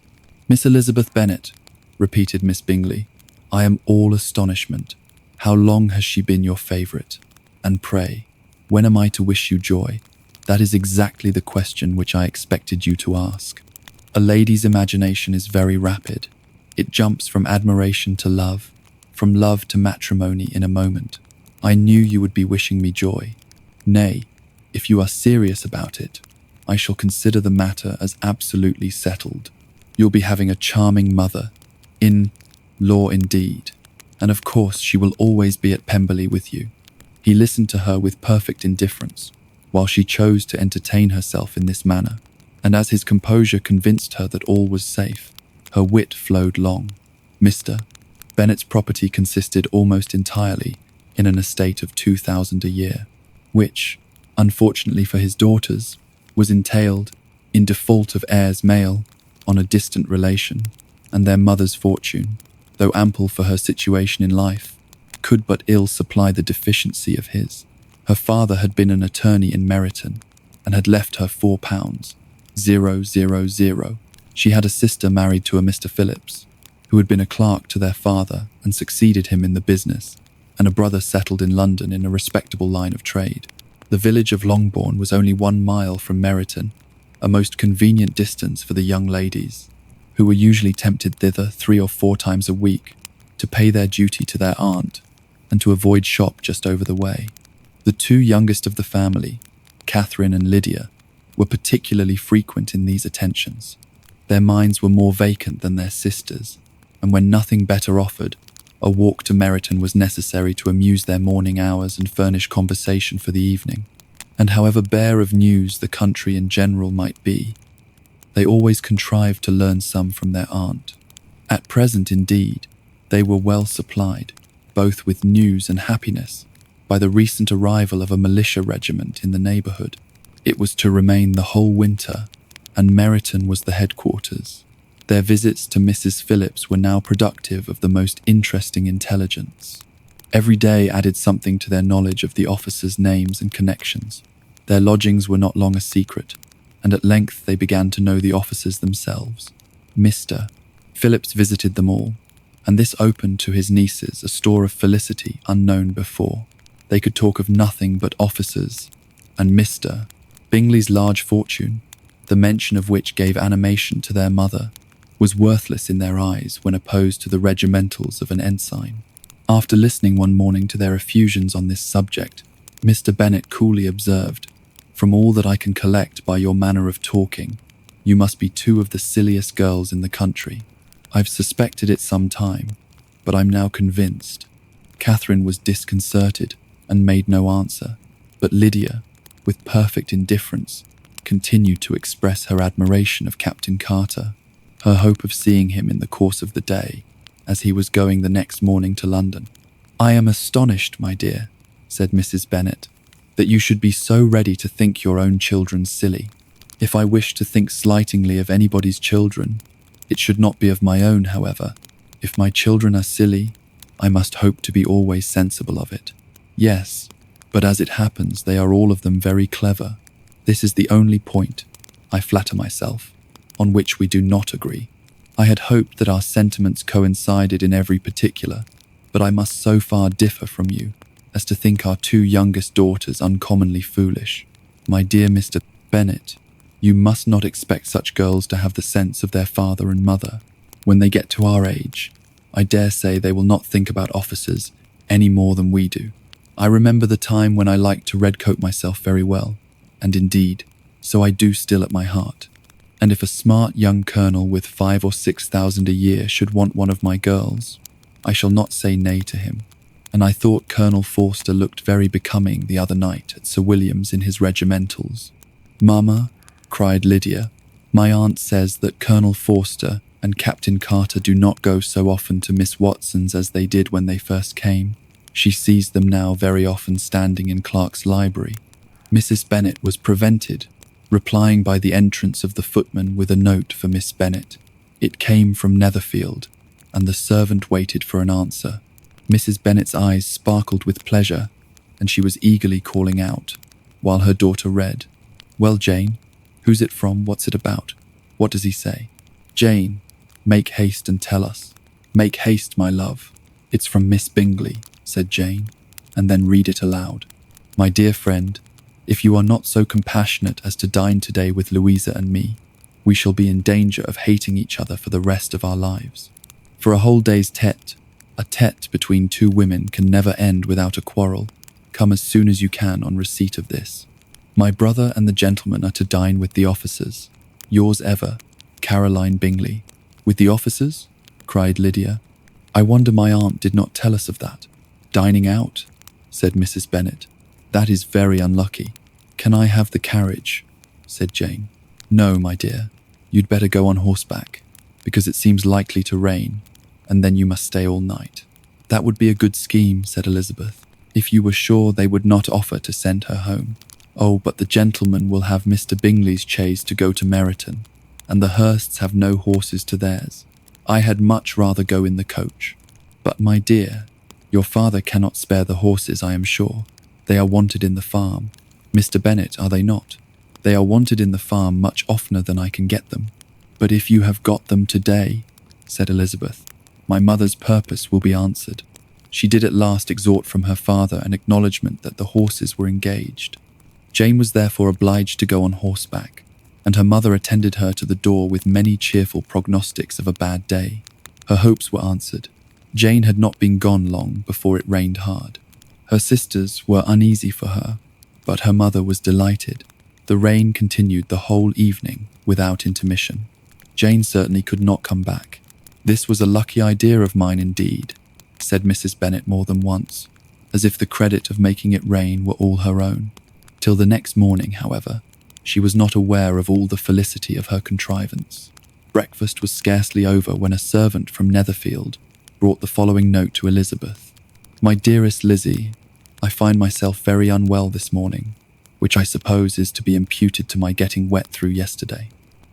"Miss Elizabeth Bennet," repeated Miss Bingley. "I am all astonishment. How long has she been your favorite? And pray, when am I to wish you joy? That is exactly the question which I expected you to ask. A lady's imagination is very rapid. It jumps from admiration to love, from love to matrimony in a moment. I knew you would be wishing me joy. Nay, if you are serious about it, I shall consider the matter as absolutely settled. You'll be having a charming mother, in law indeed, and of course she will always be at Pemberley with you. He listened to her with perfect indifference, while she chose to entertain herself in this manner, and as his composure convinced her that all was safe, her wit flowed long. Mr. Bennet's property consisted almost entirely in an estate of 2,000 a year, which, unfortunately for his daughters, was entailed, in default of heirs male, on a distant relation, and their mother's fortune, though ample for her situation in life, could but ill supply the deficiency of his. Her father had been an attorney in Meryton, and had left her £4,000. She had a sister married to a Mr. Phillips, who had been a clerk to their father and succeeded him in the business, and a brother settled in London in a respectable line of trade. The village of Longbourn was only 1 mile from Meryton, a most convenient distance for the young ladies, who were usually tempted thither 3 or 4 times a week to pay their duty to their aunt and to avoid shop just over the way. The 2 youngest of the family, Catherine and Lydia, were particularly frequent in these attentions. Their minds were more vacant than their sisters', and when nothing better offered, a walk to Meryton was necessary to amuse their morning hours and furnish conversation for the evening. And however bare of news the country in general might be, they always contrived to learn some from their aunt. At present, indeed, they were well supplied, both with news and happiness, by the recent arrival of a militia regiment in the neighbourhood. It was to remain the whole winter, and Meryton was the headquarters. Their visits to Mrs. Phillips were now productive of the most interesting intelligence. Every day added something to their knowledge of the officers' names and connections. Their lodgings were not long a secret, and at length they began to know the officers themselves. Mr. Phillips visited them all, and this opened to his nieces a store of felicity unknown before. They could talk of nothing but officers, and Mr. Bingley's large fortune, the mention of which gave animation to their mother, was worthless in their eyes when opposed to the regimentals of an ensign. After listening one morning to their effusions on this subject, Mr. Bennet coolly observed, "From all that I can collect by your manner of talking, you must be 2 of the silliest girls in the country. I've suspected it some time, but I'm now convinced." Catherine was disconcerted and made no answer, but Lydia, with perfect indifference, continued to express her admiration of Captain Carter, her hope of seeing him in the course of the day, as he was going the next morning to London. "I am astonished, my dear," said Mrs. Bennet, "that you should be so ready to think your own children silly. If I wish to think slightingly of anybody's children, it should not be of my own, however. If my children are silly, I must hope to be always sensible of it. Yes, but as it happens, they are all of them very clever. This is the only point, I flatter myself, on which we do not agree. I had hoped that our sentiments coincided in every particular, but I must so far differ from you as to think our 2 youngest daughters uncommonly foolish. My dear Mr. Bennet, you must not expect such girls to have the sense of their father and mother. When they get to our age, I dare say they will not think about officers any more than we do. I remember the time when I liked to redcoat myself very well, and indeed, so I do still at my heart. And if a smart young colonel with 5,000 or 6,000 a year should want one of my girls, I shall not say nay to him. And I thought Colonel Forster looked very becoming the other night at Sir William's in his regimentals." "Mamma," cried Lydia, "my aunt says that Colonel Forster and Captain Carter do not go so often to Miss Watson's as they did when they first came. She sees them now very often standing in Clark's library." Mrs. Bennet was prevented, replying by the entrance of the footman with a note for Miss Bennet. It came from Netherfield, and the servant waited for an answer. Mrs. Bennet's eyes sparkled with pleasure, and she was eagerly calling out, while her daughter read, "Well, Jane, who's it from? What's it about? What does he say? Jane, make haste and tell us. Make haste, my love." "It's from Miss Bingley," said Jane, and then read it aloud. "My dear friend, if you are not so compassionate as to dine today with Louisa and me, we shall be in danger of hating each other for the rest of our lives. For a whole day's a tete between two women can never end without a quarrel. Come as soon as you can on receipt of this. My brother and the gentleman are to dine with the officers. Yours ever, Caroline Bingley." "With the officers?" cried Lydia. "I wonder my aunt did not tell us of that." "Dining out?" said Mrs. Bennet. "That is very unlucky. Can I have the carriage?" said Jane. "No, my dear. You'd better go on horseback, because it seems likely to rain, and then you must stay all night." "That would be a good scheme," said Elizabeth, "if you were sure they would not offer to send her home." "Oh, but the gentleman will have Mr. Bingley's chaise to go to Meryton, and the Hursts have no horses to theirs. I had much rather go in the coach." "But, my dear, your father cannot spare the horses, I am sure. They are wanted in the farm. Mr. Bennet, are they not? They are wanted in the farm much oftener than I can get them." "But if you have got them today," said Elizabeth, "my mother's purpose will be answered." She did at last extort from her father an acknowledgment that the horses were engaged. Jane was therefore obliged to go on horseback, and her mother attended her to the door with many cheerful prognostics of a bad day. Her hopes were answered. Jane had not been gone long before it rained hard. Her sisters were uneasy for her, but her mother was delighted. The rain continued the whole evening without intermission. Jane certainly could not come back. "This was a lucky idea of mine indeed," said Mrs. Bennet more than once, as if the credit of making it rain were all her own. Till the next morning, however, she was not aware of all the felicity of her contrivance. Breakfast was scarcely over when a servant from Netherfield brought the following note to Elizabeth. "My dearest Lizzie, I find myself very unwell this morning, which I suppose is to be imputed to my getting wet through yesterday.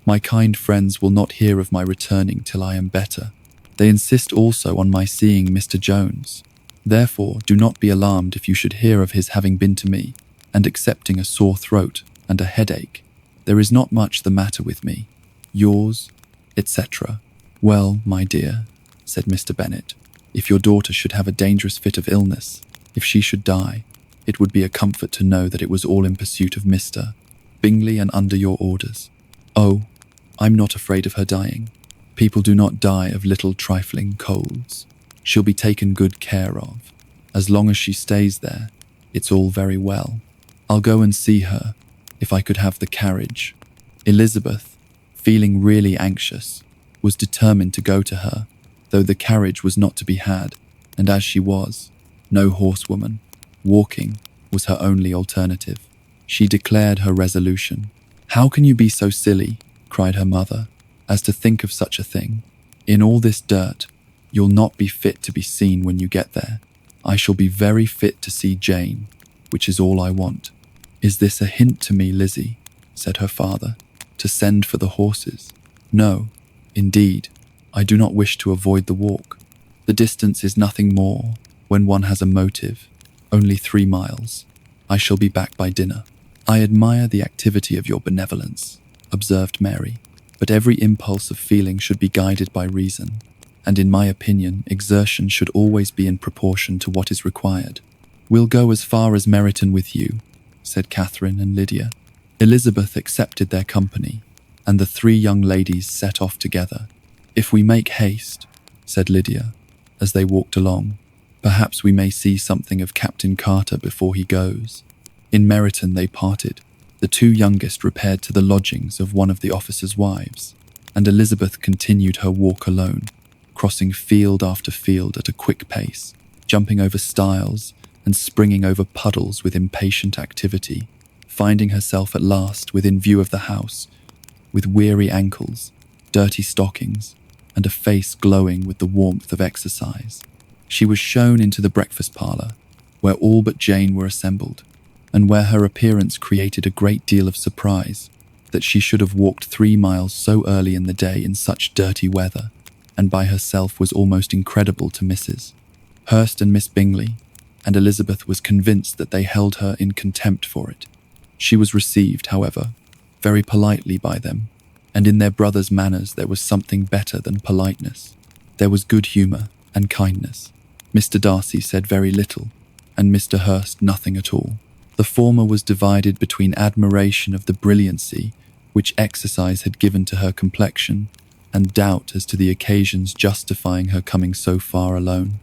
My kind friends will not hear of my returning till I am better. They insist also on my seeing Mr. Jones. Therefore, do not be alarmed if you should hear of his having been to me, and accepting a sore throat and a headache. There is not much the matter with me. Yours, etc." "Well, my dear," said Mr. Bennet, "if your daughter should have a dangerous fit of illness, if she should die, it would be a comfort to know that it was all in pursuit of Mr. Bingley and under your orders." "Oh, I'm not afraid of her dying. People do not die of little trifling colds. She'll be taken good care of. As long as she stays there, it's all very well. I'll go and see her, if I could have the carriage." Elizabeth, feeling really anxious, was determined to go to her, though the carriage was not to be had, and as she was no horsewoman, walking was her only alternative. She declared her resolution. "How can you be so silly," cried her mother, "as to think of such a thing? In all this dirt, you'll not be fit to be seen when you get there. I shall be very fit to see Jane, which is all I want." "Is this a hint to me, Lizzie," said her father, "to send for the horses?" "No, indeed, I do not wish to avoid the walk. The distance is nothing more when one has a motive, only 3 miles. I shall be back by dinner." "I admire the activity of your benevolence," observed Mary, "but every impulse of feeling should be guided by reason, and in my opinion, exertion should always be in proportion to what is required." "We'll go as far as Meryton with you," said Catherine and Lydia. Elizabeth accepted their company, and the 3 young ladies set off together. "If we make haste," said Lydia, as they walked along, "perhaps we may see something of Captain Carter before he goes." In Meryton they parted. The 2 youngest repaired to the lodgings of one of the officers' wives, and Elizabeth continued her walk alone, crossing field after field at a quick pace, jumping over stiles and springing over puddles with impatient activity, finding herself at last within view of the house, with weary ankles, dirty stockings, and a face glowing with the warmth of exercise. She was shown into the breakfast parlour, where all but Jane were assembled, and where her appearance created a great deal of surprise, that she should have walked 3 miles so early in the day in such dirty weather, and by herself was almost incredible to Mrs. Hurst and Miss Bingley, and Elizabeth was convinced that they held her in contempt for it. She was received, however, very politely by them, and in their brother's manners there was something better than politeness. There was good humour and kindness. Mr. Darcy said very little, and Mr. Hurst nothing at all. The former was divided between admiration of the brilliancy which exercise had given to her complexion and doubt as to the occasions justifying her coming so far alone.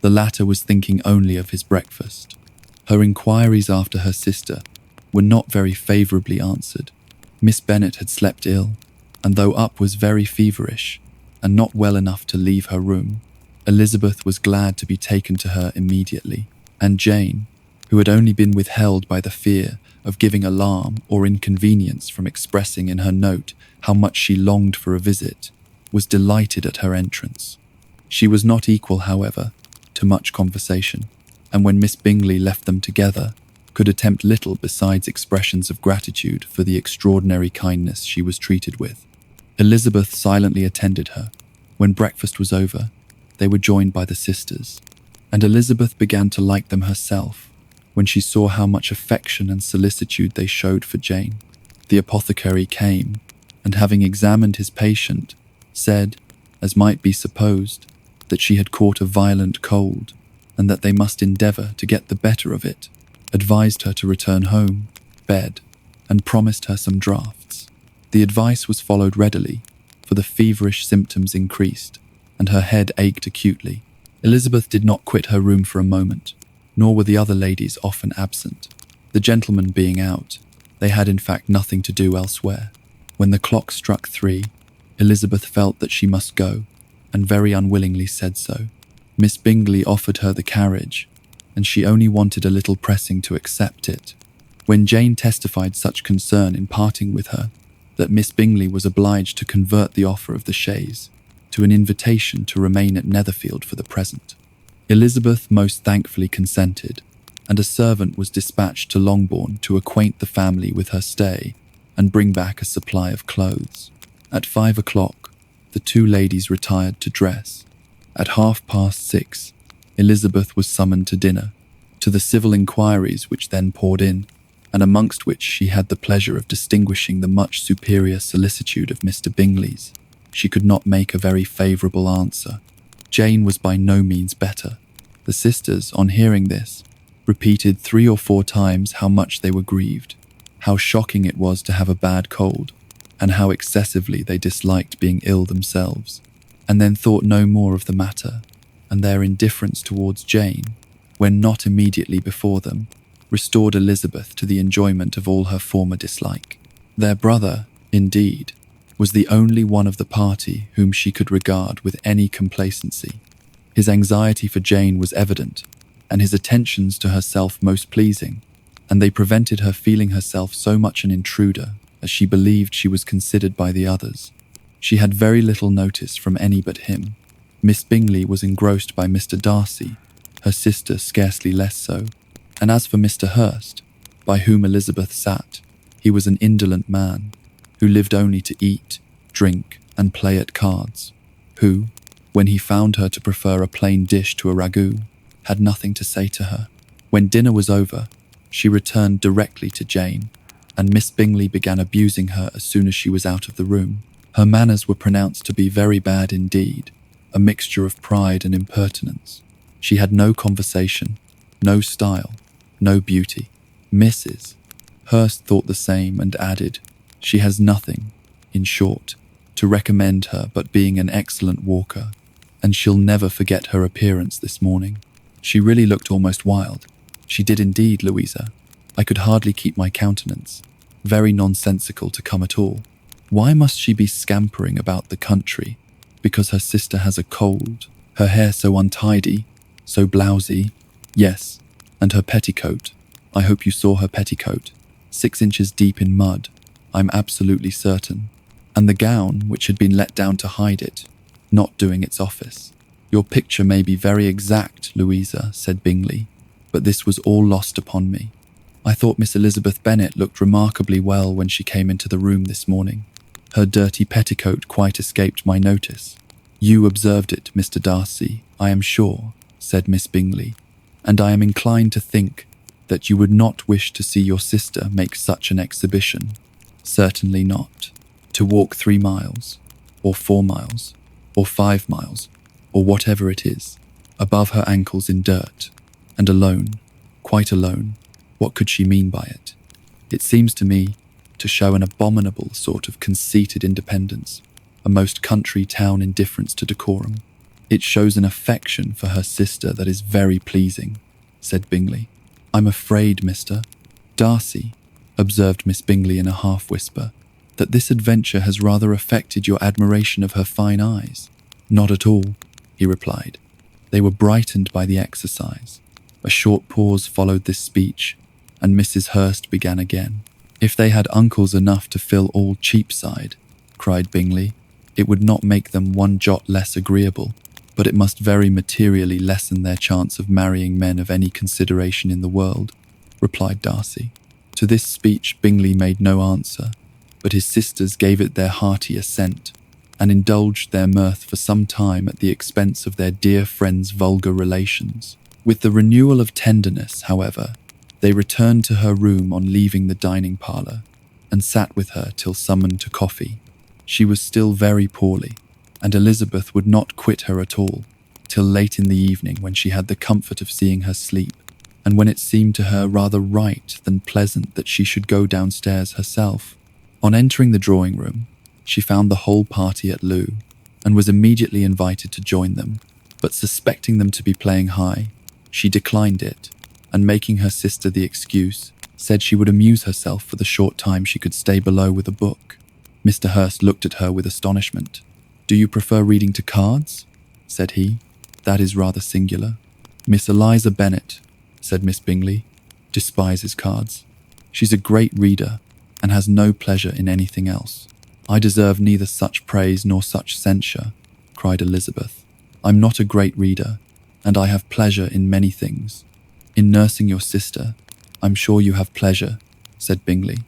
The latter was thinking only of his breakfast. Her inquiries after her sister were not very favourably answered. Miss Bennet had slept ill, and though up was very feverish and not well enough to leave her room, Elizabeth was glad to be taken to her immediately, and Jane, who had only been withheld by the fear of giving alarm or inconvenience from expressing in her note how much she longed for a visit, was delighted at her entrance. She was not equal, however, to much conversation, and when Miss Bingley left them together, could attempt little besides expressions of gratitude for the extraordinary kindness she was treated with. Elizabeth silently attended her. When breakfast was over, they were joined by the sisters, and Elizabeth began to like them herself when she saw how much affection and solicitude they showed for Jane. The apothecary came, and having examined his patient, said, as might be supposed, that she had caught a violent cold, and that they must endeavour to get the better of it, advised her to return home, bed, and promised her some draughts. The advice was followed readily, for the feverish symptoms increased, and her head ached acutely. Elizabeth did not quit her room for a moment, nor were the other ladies often absent. The gentlemen being out, they had in fact nothing to do elsewhere. When the clock struck 3, Elizabeth felt that she must go, and very unwillingly said so. Miss Bingley offered her the carriage, and she only wanted a little pressing to accept it. When Jane testified such concern in parting with her, that Miss Bingley was obliged to convert the offer of the chaise to an invitation to remain at Netherfield for the present. Elizabeth most thankfully consented, and a servant was dispatched to Longbourn to acquaint the family with her stay and bring back a supply of clothes. At 5 o'clock, the two ladies retired to dress. At 6:30, Elizabeth was summoned to dinner. To the civil inquiries which then poured in, and amongst which she had the pleasure of distinguishing the much superior solicitude of Mr. Bingley's, she could not make a very favourable answer. Jane was by no means better. The sisters, on hearing this, repeated 3 or 4 times how much they were grieved, how shocking it was to have a bad cold, and how excessively they disliked being ill themselves, and then thought no more of the matter, and their indifference towards Jane, when not immediately before them, restored Elizabeth to the enjoyment of all her former dislike. Their brother, indeed, was the only one of the party whom she could regard with any complacency. His anxiety for Jane was evident, and his attentions to herself most pleasing, and they prevented her feeling herself so much an intruder as she believed she was considered by the others. She had very little notice from any but him. Miss Bingley was engrossed by Mr. Darcy, her sister scarcely less so, and as for Mr. Hurst, by whom Elizabeth sat, he was an indolent man, who lived only to eat, drink, and play at cards, who, when he found her to prefer a plain dish to a ragout, had nothing to say to her. When dinner was over, she returned directly to Jane, and Miss Bingley began abusing her as soon as she was out of the room. Her manners were pronounced to be very bad indeed, a mixture of pride and impertinence. She had no conversation, no style, no beauty. Mrs. Hurst thought the same and added, "She has nothing, in short, to recommend her but being an excellent walker, and she'll never forget her appearance this morning. She really looked almost wild. She did indeed, Louisa. I could hardly keep my countenance. Very nonsensical to come at all. Why must she be scampering about the country because her sister has a cold? Her hair so untidy, so blousy. Yes, and her petticoat. I hope you saw her petticoat. 6 inches deep in mud, I'm absolutely certain. And the gown, which had been let down to hide it, not doing its office. Your picture may be very exact, Louisa, said Bingley, but this was all lost upon me. I thought Miss Elizabeth Bennet looked remarkably well when she came into the room this morning. Her dirty petticoat quite escaped my notice. You observed it, Mr. Darcy, I am sure, said Miss Bingley, and I am inclined to think that you would not wish to see your sister make such an exhibition. Certainly not. To walk 3 miles, or 4 miles, or 5 miles, or whatever it is, above her ankles in dirt, and alone, quite alone. What could she mean by it? It seems to me to show an abominable sort of conceited independence, a most country town indifference to decorum. It shows an affection for her sister that is very pleasing, said Bingley. I'm afraid, Mr. Darcy, observed Miss Bingley in a half-whisper, that this adventure has rather affected your admiration of her fine eyes. Not at all, he replied. They were brightened by the exercise. A short pause followed this speech, and Mrs. Hurst began again. If they had uncles enough to fill all Cheapside, cried Bingley, it would not make them one jot less agreeable, but it must very materially lessen their chance of marrying men of any consideration in the world, replied Darcy. To this speech Bingley made no answer, but his sisters gave it their hearty assent, and indulged their mirth for some time at the expense of their dear friend's vulgar relations. With the renewal of tenderness, however, they returned to her room on leaving the dining parlour, and sat with her till summoned to coffee. She was still very poorly, and Elizabeth would not quit her at all, till late in the evening, when she had the comfort of seeing her sleep, and when it seemed to her rather right than pleasant that she should go downstairs herself. On entering the drawing-room, she found the whole party at loo, and was immediately invited to join them, but suspecting them to be playing high, she declined it, and making her sister the excuse, said she would amuse herself for the short time she could stay below with a book. Mr. Hurst looked at her with astonishment. Do you prefer reading to cards? Said he. That is rather singular. Miss Eliza Bennet, said Miss Bingley, despises cards. She's a great reader, and has no pleasure in anything else. I deserve neither such praise nor such censure, cried Elizabeth. I'm not a great reader, and I have pleasure in many things. In nursing your sister, I'm sure you have pleasure, said Bingley,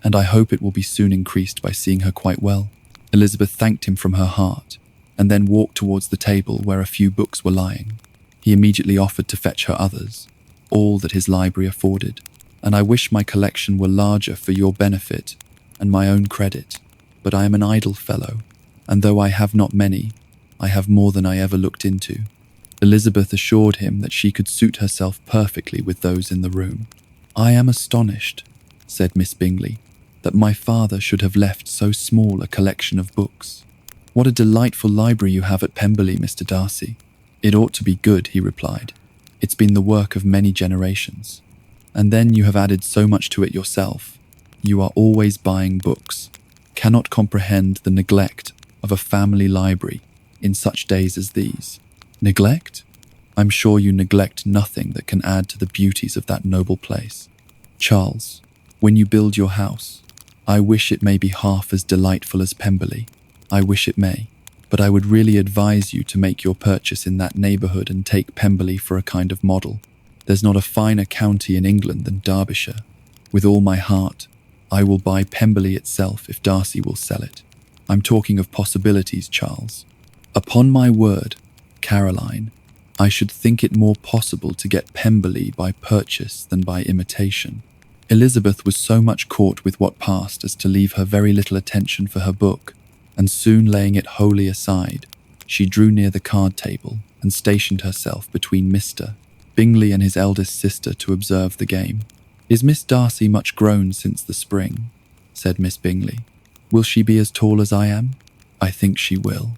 and I hope it will be soon increased by seeing her quite well. Elizabeth thanked him from her heart, and then walked towards the table where a few books were lying. He immediately offered to fetch her others, all that his library afforded, and I wish my collection were larger for your benefit and my own credit, but I am an idle fellow, and though I have not many, I have more than I ever looked into. Elizabeth assured him that she could suit herself perfectly with those in the room. I am astonished, said Miss Bingley, that my father should have left so small a collection of books. What a delightful library you have at Pemberley, Mr. Darcy. It ought to be good, he replied. It's been the work of many generations. And then you have added so much to it yourself. You are always buying books. Cannot comprehend the neglect of a family library in such days as these. Neglect? I'm sure you neglect nothing that can add to the beauties of that noble place. Charles, when you build your house, I wish it may be half as delightful as Pemberley. I wish it may, but I would really advise you to make your purchase in that neighbourhood and take Pemberley for a kind of model. There's not a finer county in England than Derbyshire. With all my heart, I will buy Pemberley itself if Darcy will sell it. I'm talking of possibilities, Charles. Upon my word, Caroline, I should think it more possible to get Pemberley by purchase than by imitation. Elizabeth was so much caught with what passed as to leave her very little attention for her book, and soon laying it wholly aside, she drew near the card table and stationed herself between Mr. Bingley and his eldest sister to observe the game. Is Miss Darcy much grown since the spring? Said Miss Bingley. Will she be as tall as I am? I think she will.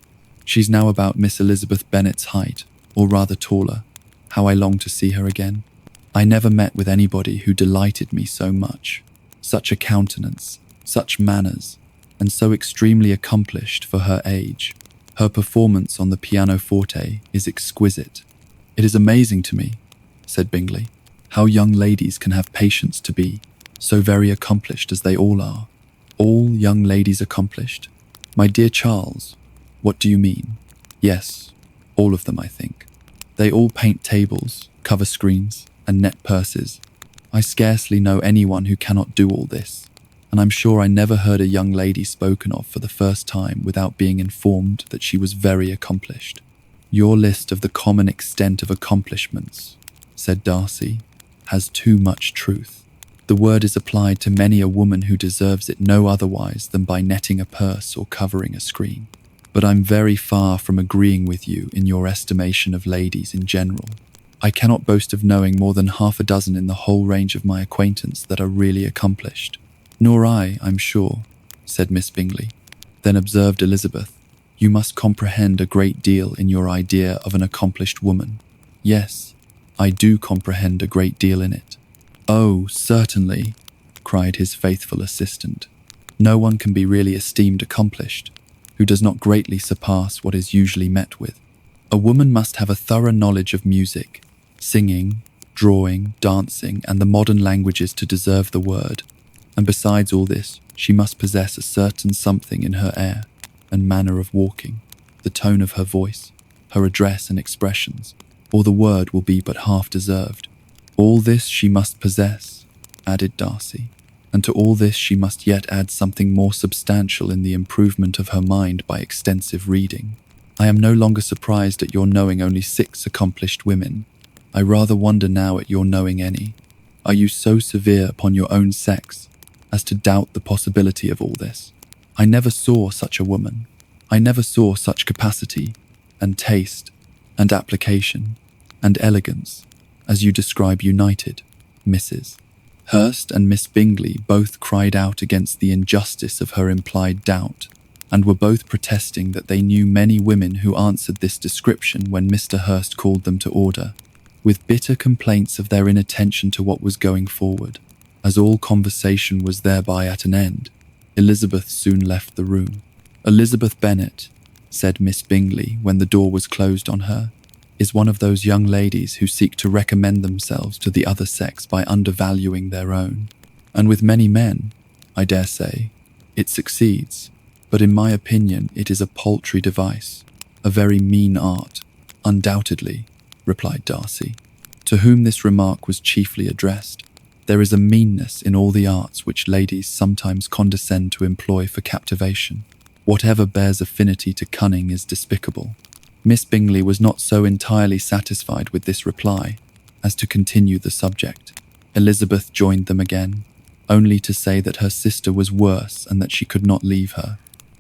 She's now about Miss Elizabeth Bennet's height, or rather taller. How I long to see her again. I never met with anybody who delighted me so much. Such a countenance, such manners, and so extremely accomplished for her age. Her performance on the pianoforte is exquisite. It is amazing to me, said Bingley, how young ladies can have patience to be so very accomplished as they all are. All young ladies accomplished? My dear Charles, what do you mean? Yes, all of them, I think. They all paint tables, cover screens, and net purses. I scarcely know anyone who cannot do all this, and I'm sure I never heard a young lady spoken of for the first time without being informed that she was very accomplished. Your list of the common extent of accomplishments, said Darcy, has too much truth. The word is applied to many a woman who deserves it no otherwise than by netting a purse or covering a screen. but I'm very far from agreeing with you in your estimation of ladies in general. I cannot boast of knowing more than half a dozen in the whole range of my acquaintance that are really accomplished. Nor I, I'm sure, said Miss Bingley. Then observed Elizabeth, you must comprehend a great deal in your idea of an accomplished woman. Yes, I do comprehend a great deal in it. Oh, certainly, cried his faithful assistant. No one can be really esteemed accomplished who does not greatly surpass what is usually met with. A woman must have a thorough knowledge of music, singing, drawing, dancing, and the modern languages to deserve the word. And besides all this, she must possess a certain something in her air and manner of walking, the tone of her voice, her address and expressions, or the word will be but half deserved. All this she must possess, added Darcy, and to all this she must yet add something more substantial in the improvement of her mind by extensive reading. I am no longer surprised at your knowing only 6 accomplished women. I rather wonder now at your knowing any. Are you so severe upon your own sex as to doubt the possibility of all this? I never saw such a woman. I never saw such capacity, and taste, and application, and elegance, as you describe united, Mrs. Hurst and Miss Bingley both cried out against the injustice of her implied doubt, and were both protesting that they knew many women who answered this description when Mr. Hurst called them to order, with bitter complaints of their inattention to what was going forward. As all conversation was thereby at an end, Elizabeth soon left the room. Elizabeth Bennet, said Miss Bingley when the door was closed on her, is one of those young ladies who seek to recommend themselves to the other sex by undervaluing their own. And with many men, I dare say, it succeeds, but in my opinion it is a paltry device, a very mean art, undoubtedly, replied Darcy, to whom this remark was chiefly addressed. There is a meanness in all the arts which ladies sometimes condescend to employ for captivation. Whatever bears affinity to cunning is despicable. Miss Bingley was not so entirely satisfied with this reply as to continue the subject. Elizabeth joined them again, only to say that her sister was worse and that she could not leave her.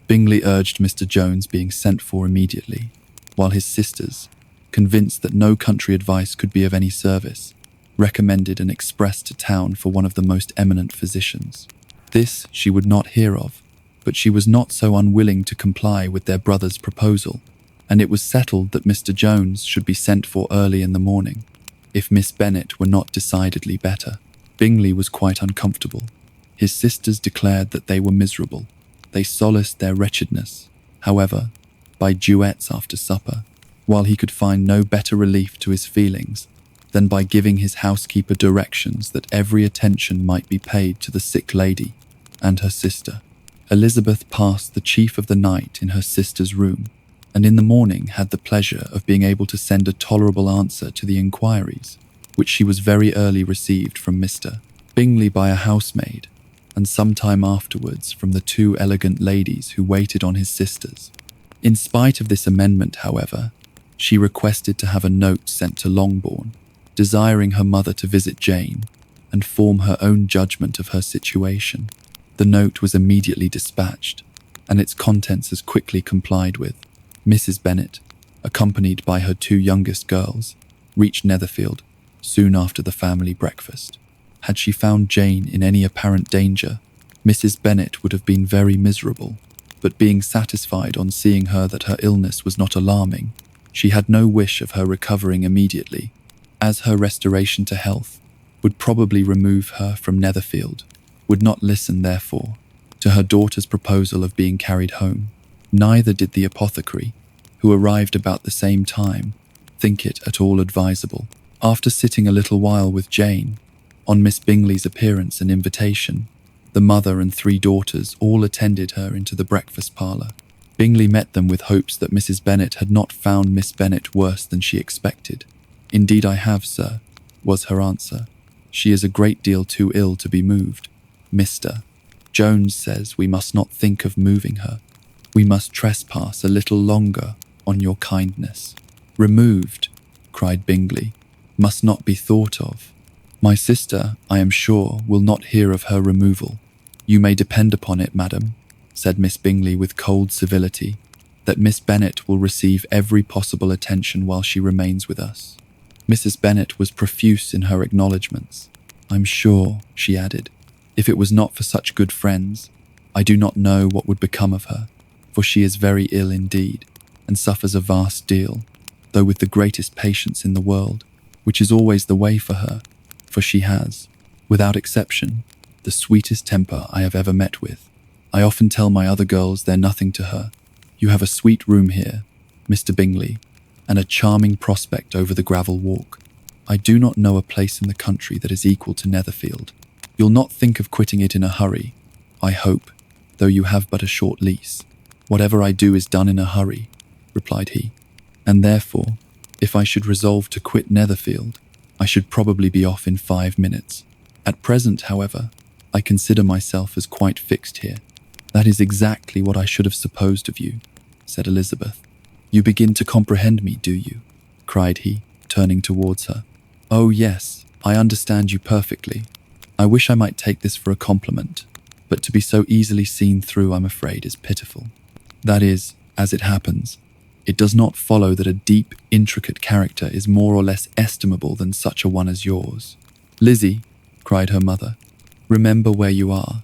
Bingley urged Mr. Jones being sent for immediately, while his sisters, convinced that no country advice could be of any service, recommended an express to town for one of the most eminent physicians. This she would not hear of, but she was not so unwilling to comply with their brother's proposal, and it was settled that Mr. Jones should be sent for early in the morning, if Miss Bennet were not decidedly better. Bingley was quite uncomfortable. His sisters declared that they were miserable. They solaced their wretchedness, however, by duets after supper, while he could find no better relief to his feelings than by giving his housekeeper directions that every attention might be paid to the sick lady and her sister. Elizabeth passed the chief of the night in her sister's room, and in the morning had the pleasure of being able to send a tolerable answer to the inquiries, which she was very early received from Mr. Bingley by a housemaid, and some time afterwards from the 2 elegant ladies who waited on his sisters. In spite of this amendment, however, she requested to have a note sent to Longbourn, desiring her mother to visit Jane and form her own judgment of her situation. The note was immediately dispatched, and its contents as quickly complied with. Mrs. Bennet, accompanied by her 2 youngest girls, reached Netherfield soon after the family breakfast. Had she found Jane in any apparent danger, Mrs. Bennet would have been very miserable, but being satisfied on seeing her that her illness was not alarming, she had no wish of her recovering immediately, as her restoration to health would probably remove her from Netherfield, would not listen, therefore, to her daughter's proposal of being carried home. Neither did the apothecary, who arrived about the same time, think it at all advisable. After sitting a little while with Jane, on Miss Bingley's appearance and invitation, the mother and 3 daughters all attended her into the breakfast parlour. Bingley met them with hopes that Mrs. Bennet had not found Miss Bennet worse than she expected. "Indeed I have, sir," was her answer. "She is a great deal too ill to be moved. Mr. Jones says we must not think of moving her. We must trespass a little longer on your kindness." "Removed," cried Bingley, "must not be thought of. My sister, I am sure, will not hear of her removal." "You may depend upon it, madam," said Miss Bingley with cold civility, that Miss Bennet will receive every possible attention while she remains with us." Mrs. Bennet was profuse in her acknowledgments. "I'm sure," she added, "if it was not for such good friends, I do not know what would become of her, for she is very ill indeed, and suffers a vast deal, though with the greatest patience in the world, which is always the way for her, for she has, without exception, the sweetest temper I have ever met with. I often tell my other girls they're nothing to her. You have a sweet room here, Mr. Bingley, and a charming prospect over the gravel walk. I do not know a place in the country that is equal to Netherfield. You'll not think of quitting it in a hurry, I hope, though you have but a short lease." "Whatever I do is done in a hurry," replied he, "and therefore, if I should resolve to quit Netherfield, I should probably be off in 5 minutes. At present, however, I consider myself as quite fixed here." "That is exactly what I should have supposed of you," said Elizabeth. "You begin to comprehend me, do you?" cried he, turning towards her. "Oh yes, I understand you perfectly. I wish I might take this for a compliment, but to be so easily seen through, I'm afraid, is pitiful. That is, as it happens, it does not follow that a deep, intricate character is more or less estimable than such a one as yours." "Lizzie," cried her mother, "remember where you are,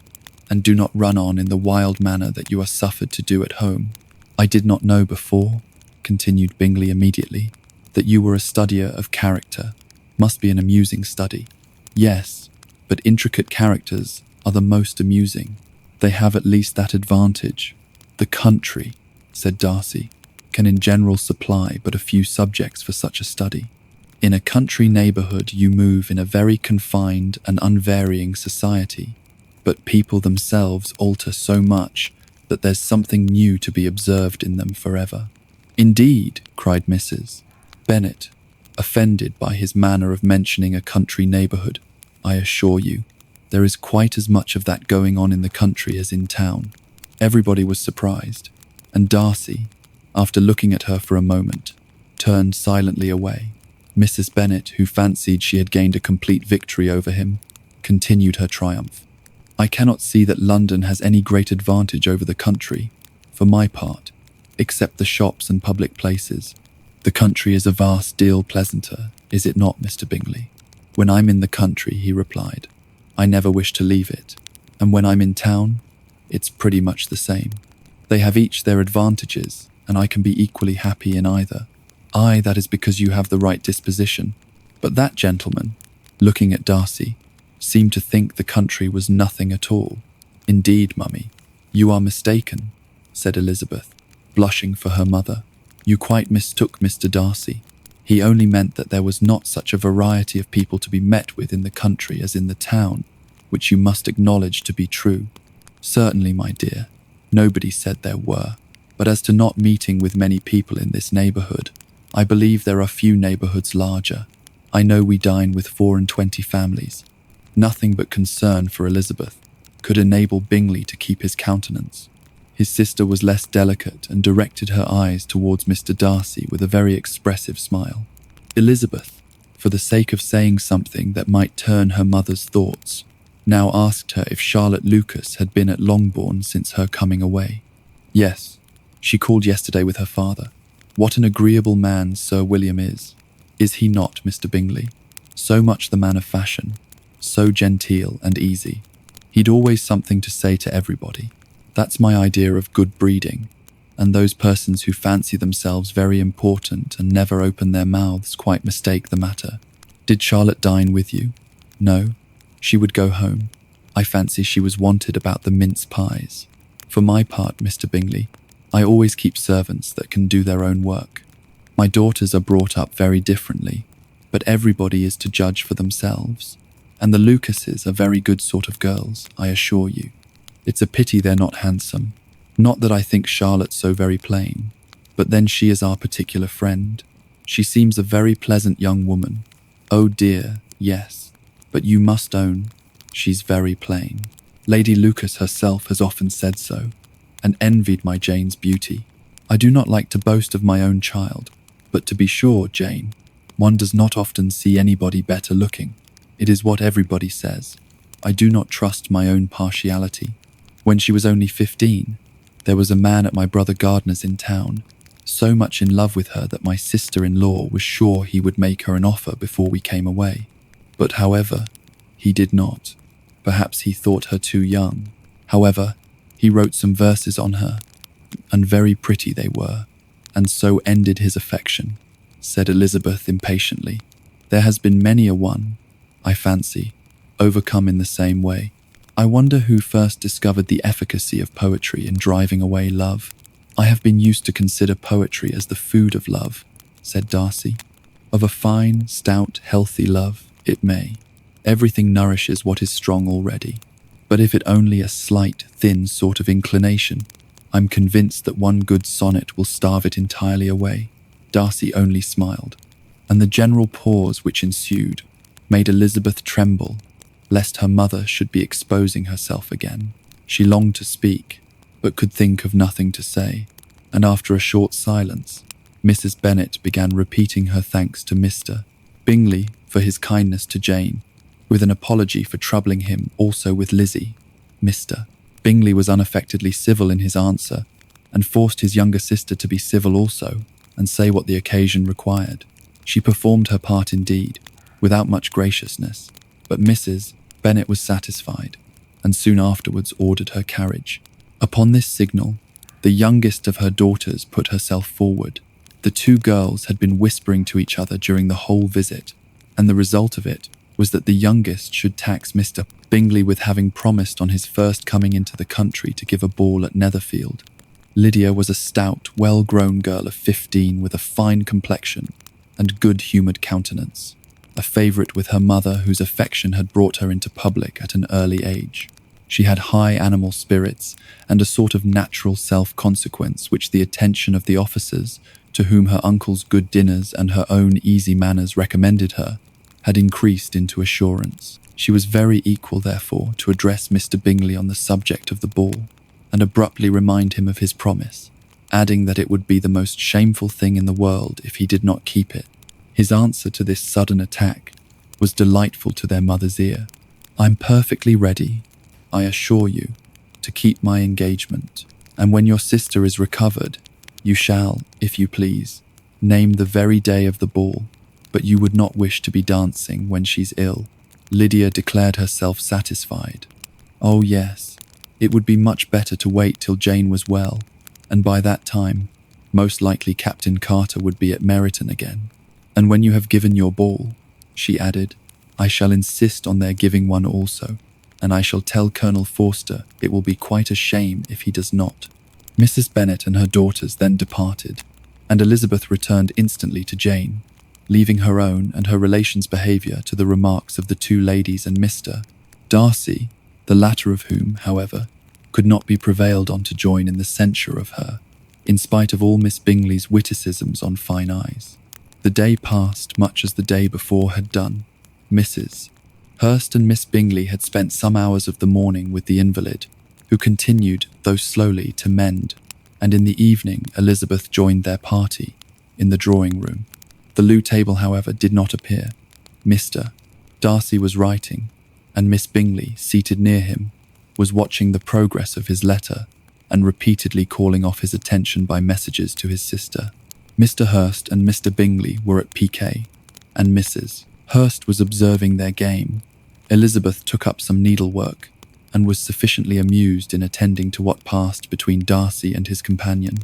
and do not run on in the wild manner that you are suffered to do at home. I did not know before," continued Bingley immediately, "that you were a studier of character. Must be an amusing study." "Yes, but intricate characters are the most amusing. They have at least that advantage. The country," said Darcy, "can in general supply but a few subjects for such a study. In a country neighbourhood you move in a very confined and unvarying society, but people themselves alter so much that there's something new to be observed in them forever." "Indeed," cried Mrs. Bennet, offended by his manner of mentioning a country neighbourhood. "I assure you, there is quite as much of that going on in the country as in town." Everybody was surprised, and Darcy, after looking at her for a moment, turned silently away. Mrs. Bennet, who fancied she had gained a complete victory over him, continued her triumph. "I cannot see that London has any great advantage over the country, for my part, except the shops and public places. The country is a vast deal pleasanter, is it not, Mr. Bingley?" "When I'm in the country," he replied, "I never wish to leave it, and when I'm in town, it's pretty much the same. They have each their advantages, and I can be equally happy in either." "Aye, that is because you have the right disposition. But that gentleman," looking at Darcy, "seemed to think the country was nothing at all." "Indeed, mummy, you are mistaken," said Elizabeth, blushing for her mother. "You quite mistook Mr. Darcy. He only meant that there was not such a variety of people to be met with in the country as in the town, which you must acknowledge to be true." "Certainly, my dear, nobody said there were. But as to not meeting with many people in this neighbourhood, I believe there are few neighbourhoods larger. I know we dine with 24 families. Nothing but concern for Elizabeth could enable Bingley to keep his countenance." His sister was less delicate and directed her eyes towards Mr. Darcy with a very expressive smile. Elizabeth, for the sake of saying something that might turn her mother's thoughts, now asked her if Charlotte Lucas had been at Longbourn since her coming away. "Yes, she called yesterday with her father. What an agreeable man Sir William is he not, Mr. Bingley? So much the man of fashion, so genteel and easy. He'd always something to say to everybody. That's my idea of good breeding, and those persons who fancy themselves very important and never open their mouths quite mistake the matter. Did Charlotte dine with you?" "No, she would go home. I fancy she was wanted about the mince pies. For my part, Mr. Bingley, I always keep servants that can do their own work. My daughters are brought up very differently, but everybody is to judge for themselves, and the Lucases are very good sort of girls, I assure you. It's a pity they're not handsome. Not that I think Charlotte so very plain, but then she is our particular friend. She seems a very pleasant young woman. Oh dear, yes, but you must own, she's very plain. Lady Lucas herself has often said so, and envied my Jane's beauty. I do not like to boast of my own child, but to be sure, Jane, one does not often see anybody better looking. It is what everybody says. I do not trust my own partiality. When she was only 15, There was a man at my brother Gardner's in town, so much in love with her that my sister-in-law was sure he would make her an offer before we came away. But however, he did not. Perhaps he thought her too young. However, he wrote some verses on her, and very pretty they were, and so ended his affection," said Elizabeth impatiently. "There has been many a one, I fancy, overcome in the same way. I wonder who first discovered the efficacy of poetry in driving away love. I have been used to consider poetry as the food of love," said Darcy. "Of a fine, stout, healthy love, it may. Everything nourishes what is strong already. But if it only a slight, thin sort of inclination, I'm convinced that one good sonnet will starve it entirely away." Darcy only smiled, and the general pause which ensued made Elizabeth tremble, lest her mother should be exposing herself again. She longed to speak, but could think of nothing to say, and after a short silence, Mrs. Bennet began repeating her thanks to Mr. Bingley for his kindness to Jane, with an apology for troubling him also with Lizzie. Mr. Bingley was unaffectedly civil in his answer, and forced his younger sister to be civil also, and say what the occasion required. She performed her part indeed, without much graciousness, but Mrs. Bennet was satisfied, and soon afterwards ordered her carriage. Upon this signal, the youngest of her daughters put herself forward. The two girls had been whispering to each other during the whole visit, and the result of it was that the youngest should tax Mr. Bingley with having promised on his first coming into the country to give a ball at Netherfield. Lydia was a stout, well-grown girl of 15 with a fine complexion and good-humoured countenance, a favourite with her mother whose affection had brought her into public at an early age. She had high animal spirits and a sort of natural self-consequence which the attention of the officers, to whom her uncle's good dinners and her own easy manners recommended her, had increased into assurance. She was very equal, therefore, to address Mr. Bingley on the subject of the ball, and abruptly remind him of his promise, adding that it would be the most shameful thing in the world if he did not keep it. His answer to this sudden attack was delightful to their mother's ear. "I'm perfectly ready, I assure you, to keep my engagement, and when your sister is recovered, you shall, if you please, name the very day of the ball, but you would not wish to be dancing when she's ill." Lydia declared herself satisfied. "Oh yes, it would be much better to wait till Jane was well, and by that time, most likely Captain Carter would be at Meryton again. And when you have given your ball," she added, "I shall insist on their giving one also, and I shall tell Colonel Forster it will be quite a shame if he does not." Mrs. Bennet and her daughters then departed, and Elizabeth returned instantly to Jane, leaving her own and her relations' behaviour to the remarks of the two ladies and Mr. Darcy, the latter of whom, however, could not be prevailed on to join in the censure of her, in spite of all Miss Bingley's witticisms on fine eyes. The day passed much as the day before had done. Mrs. Hurst and Miss Bingley had spent some hours of the morning with the invalid, who continued, though slowly, to mend, and in the evening Elizabeth joined their party in the drawing-room. The loo table, however, did not appear. Mr. Darcy was writing, and Miss Bingley, seated near him, was watching the progress of his letter and repeatedly calling off his attention by messages to his sister. Mr. Hurst and Mr. Bingley were at piquet, and Mrs. Hurst was observing their game. Elizabeth took up some needlework, and was sufficiently amused in attending to what passed between Darcy and his companion.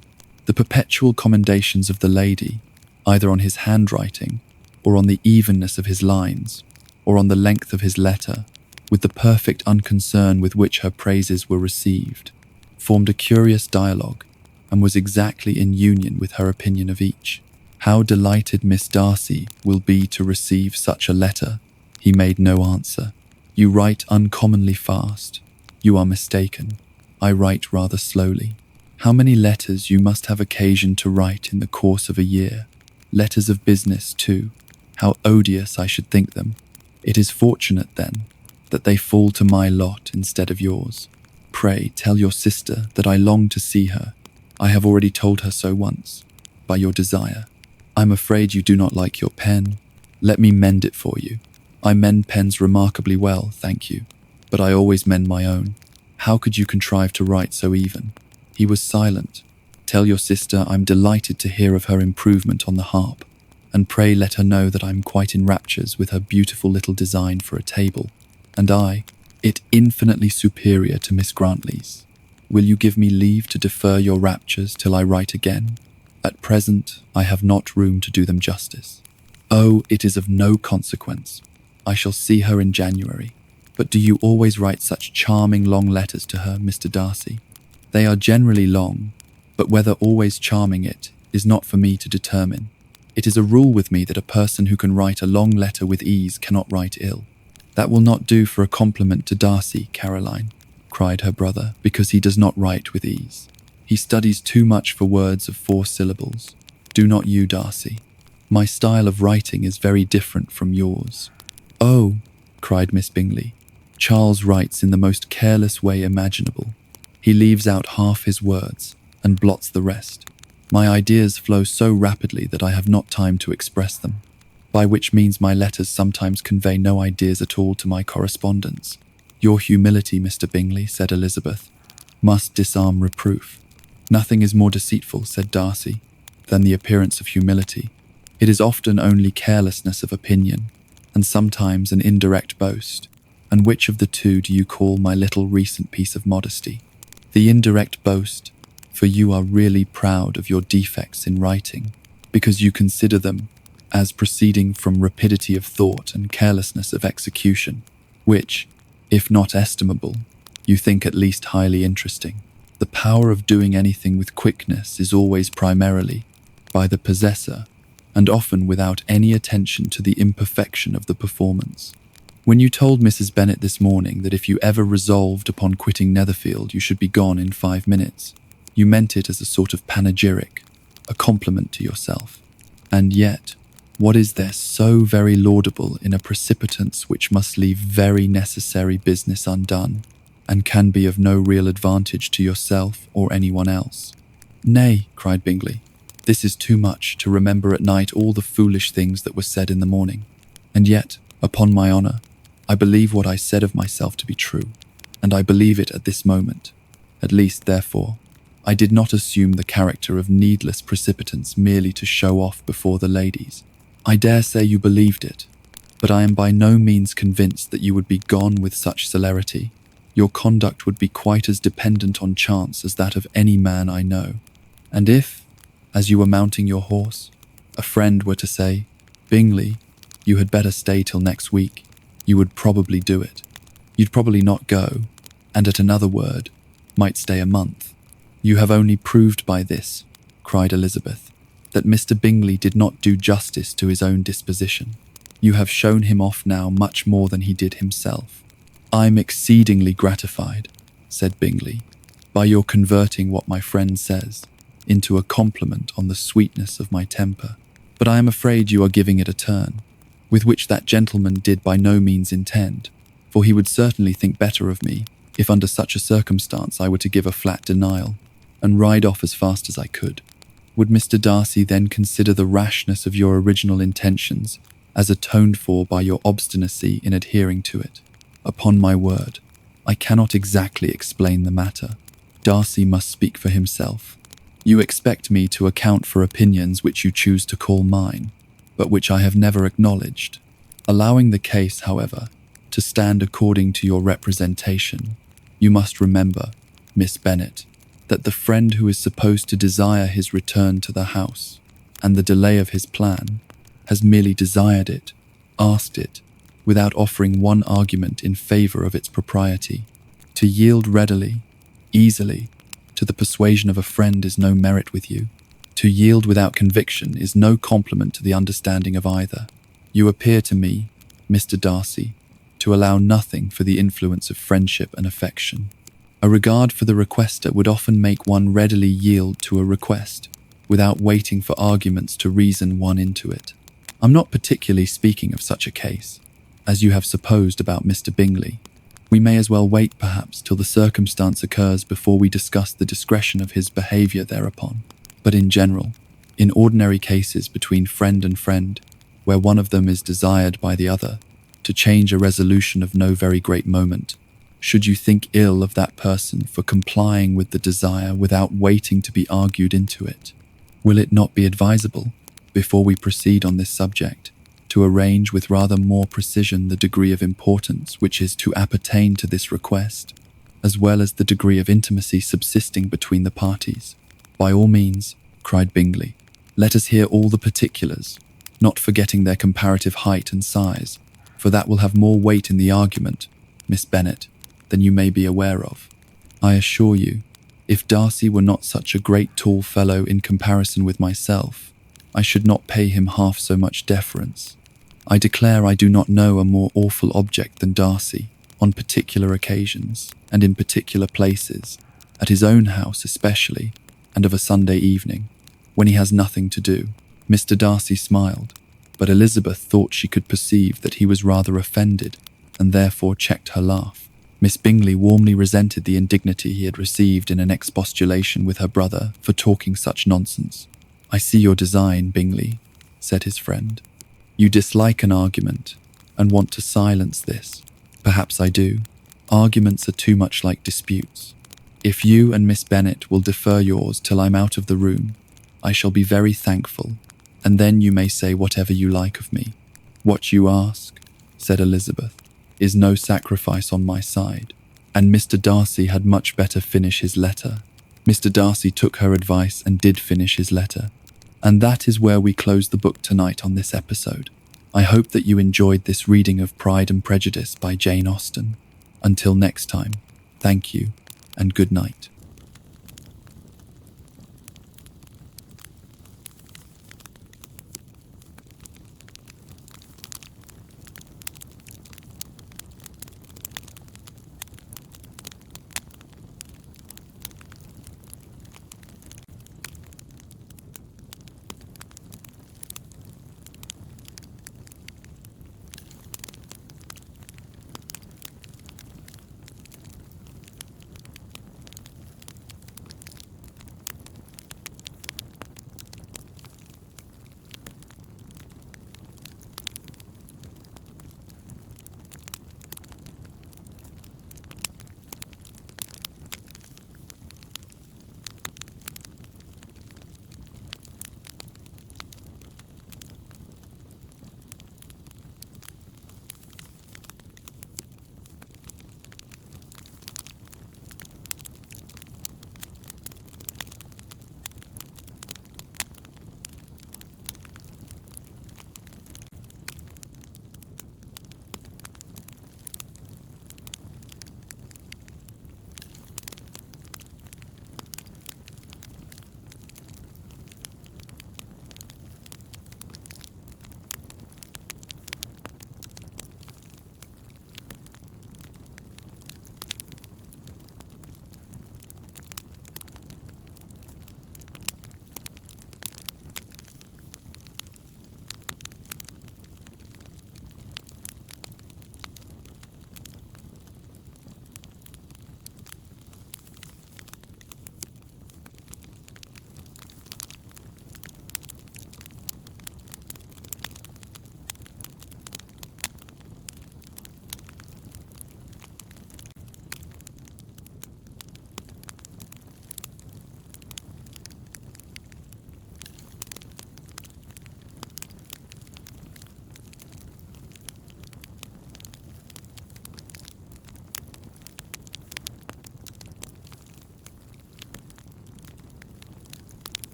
The perpetual commendations of the lady, either on his handwriting, or on the evenness of his lines, or on the length of his letter, with the perfect unconcern with which her praises were received, formed a curious dialogue, and was exactly in union with her opinion of each. "How delighted Miss Darcy will be to receive such a letter." He made no answer. "You write uncommonly fast." "You are mistaken. I write rather slowly." "How many letters you must have occasion to write in the course of a year. Letters of business, too. How odious I should think them. It is fortunate, then, that they fall to my lot instead of yours. Pray tell your sister that I long to see her. I have already told her so once, by your desire. I'm afraid you do not like your pen. Let me mend it for you. I mend pens remarkably well, thank you, but I always mend my own. How could you contrive to write so even?" He was silent. "Tell your sister I'm delighted to hear of her improvement on the harp, and pray let her know that I'm quite in raptures with her beautiful little design for a table, and it infinitely superior to Miss Grantley's. Will you give me leave to defer your raptures till I write again? At present, I have not room to do them justice." "Oh, it is of no consequence. I shall see her in January. But do you always write such charming long letters to her, Mr. Darcy?" "They are generally long, but whether always charming it is not for me to determine. It is a rule with me that a person who can write a long letter with ease cannot write ill." "That will not do for a compliment to Darcy, Caroline," cried her brother, "because he does not write with ease. He studies too much for words of 4 syllables. Do not you, Darcy? My style of writing is very different from yours." "Oh," cried Miss Bingley, "Charles writes in the most careless way imaginable. He leaves out half his words and blots the rest. My ideas flow so rapidly that I have not time to express them, by which means my letters sometimes convey no ideas at all to my correspondents." "Your humility, Mr. Bingley," said Elizabeth, "must disarm reproof." "Nothing is more deceitful," said Darcy, "than the appearance of humility. It is often only carelessness of opinion, and sometimes an indirect boast. And which of the two do you call my little recent piece of modesty?" "The indirect boast, for you are really proud of your defects in writing, because you consider them as proceeding from rapidity of thought and carelessness of execution, which, if not estimable, you think at least highly interesting. The power of doing anything with quickness is always primarily by the possessor, and often without any attention to the imperfection of the performance. When you told Mrs. Bennet this morning that if you ever resolved upon quitting Netherfield you should be gone in 5 minutes, you meant it as a sort of panegyric, a compliment to yourself. And yet, what is there so very laudable in a precipitance which must leave very necessary business undone, and can be of no real advantage to yourself or anyone else?" "Nay," cried Bingley, "this is too much, to remember at night all the foolish things that were said in the morning. And yet, upon my honour, I believe what I said of myself to be true, and I believe it at this moment. At least, therefore, I did not assume the character of needless precipitance merely to show off before the ladies. I dare say you believed it, but I am by no means convinced that you would be gone with such celerity. Your conduct would be quite as dependent on chance as that of any man I know. And if, as you were mounting your horse, a friend were to say, 'Bingley, you had better stay till next week,' you would probably do it. You'd probably not go, and at another word, might stay a month." "You have only proved by this," cried Elizabeth, "that Mr. Bingley did not do justice to his own disposition. You have shown him off now much more than he did himself." "I'm exceedingly gratified," said Bingley, "by your converting what my friend says into a compliment on the sweetness of my temper. But I am afraid you are giving it a turn, with which that gentleman did by no means intend, for he would certainly think better of me if under such a circumstance I were to give a flat denial, and ride off as fast as I could. Would Mr. Darcy then consider the rashness of your original intentions as atoned for by your obstinacy in adhering to it? Upon my word, I cannot exactly explain the matter. Darcy must speak for himself. You expect me to account for opinions which you choose to call mine, but which I have never acknowledged. Allowing the case, however, to stand according to your representation, you must remember, Miss Bennet, that the friend who is supposed to desire his return to the house, and the delay of his plan, has merely desired it, asked it, without offering one argument in favour of its propriety. To yield readily, easily, to the persuasion of a friend is no merit with you. To yield without conviction is no compliment to the understanding of either. You appear to me, Mr. Darcy, to allow nothing for the influence of friendship and affection. A regard for the requester would often make one readily yield to a request, without waiting for arguments to reason one into it. I'm not particularly speaking of such a case, as you have supposed about Mr. Bingley. We may as well wait, perhaps, till the circumstance occurs before we discuss the discretion of his behaviour thereupon. But in general, in ordinary cases between friend and friend, where one of them is desired by the other, to change a resolution of no very great moment, Should you think ill of that person for complying with the desire without waiting to be argued into it? Will it not be advisable, before we proceed on this subject, to arrange with rather more precision the degree of importance which is to appertain to this request, as well as the degree of intimacy subsisting between the parties? By all means, cried Bingley. Let us hear all the particulars, not forgetting their comparative height and size, for that will have more weight in the argument, Miss Bennet, than you may be aware of. I assure you, if Darcy were not such a great tall fellow in comparison with myself, I should not pay him half so much deference. I declare I do not know a more awful object than Darcy, on particular occasions, and in particular places, at his own house especially, and of a Sunday evening, when he has nothing to do. Mr. Darcy smiled, but Elizabeth thought she could perceive that he was rather offended, and therefore checked her laugh. Miss Bingley warmly resented the indignity he had received in an expostulation with her brother for talking such nonsense. I see your design, Bingley, said his friend. You dislike an argument, and want to silence this. Perhaps I do. Arguments are too much like disputes. If you and Miss Bennet will defer yours till I'm out of the room, I shall be very thankful, and then you may say whatever you like of me. What you ask, said Elizabeth, is no sacrifice on my side, and Mr. Darcy had much better finish his letter. Mr. Darcy took her advice and did finish his letter, and that is where we close the book tonight on this episode. I hope that you enjoyed this reading of Pride and Prejudice by Jane Austen. Until next time, thank you and good night.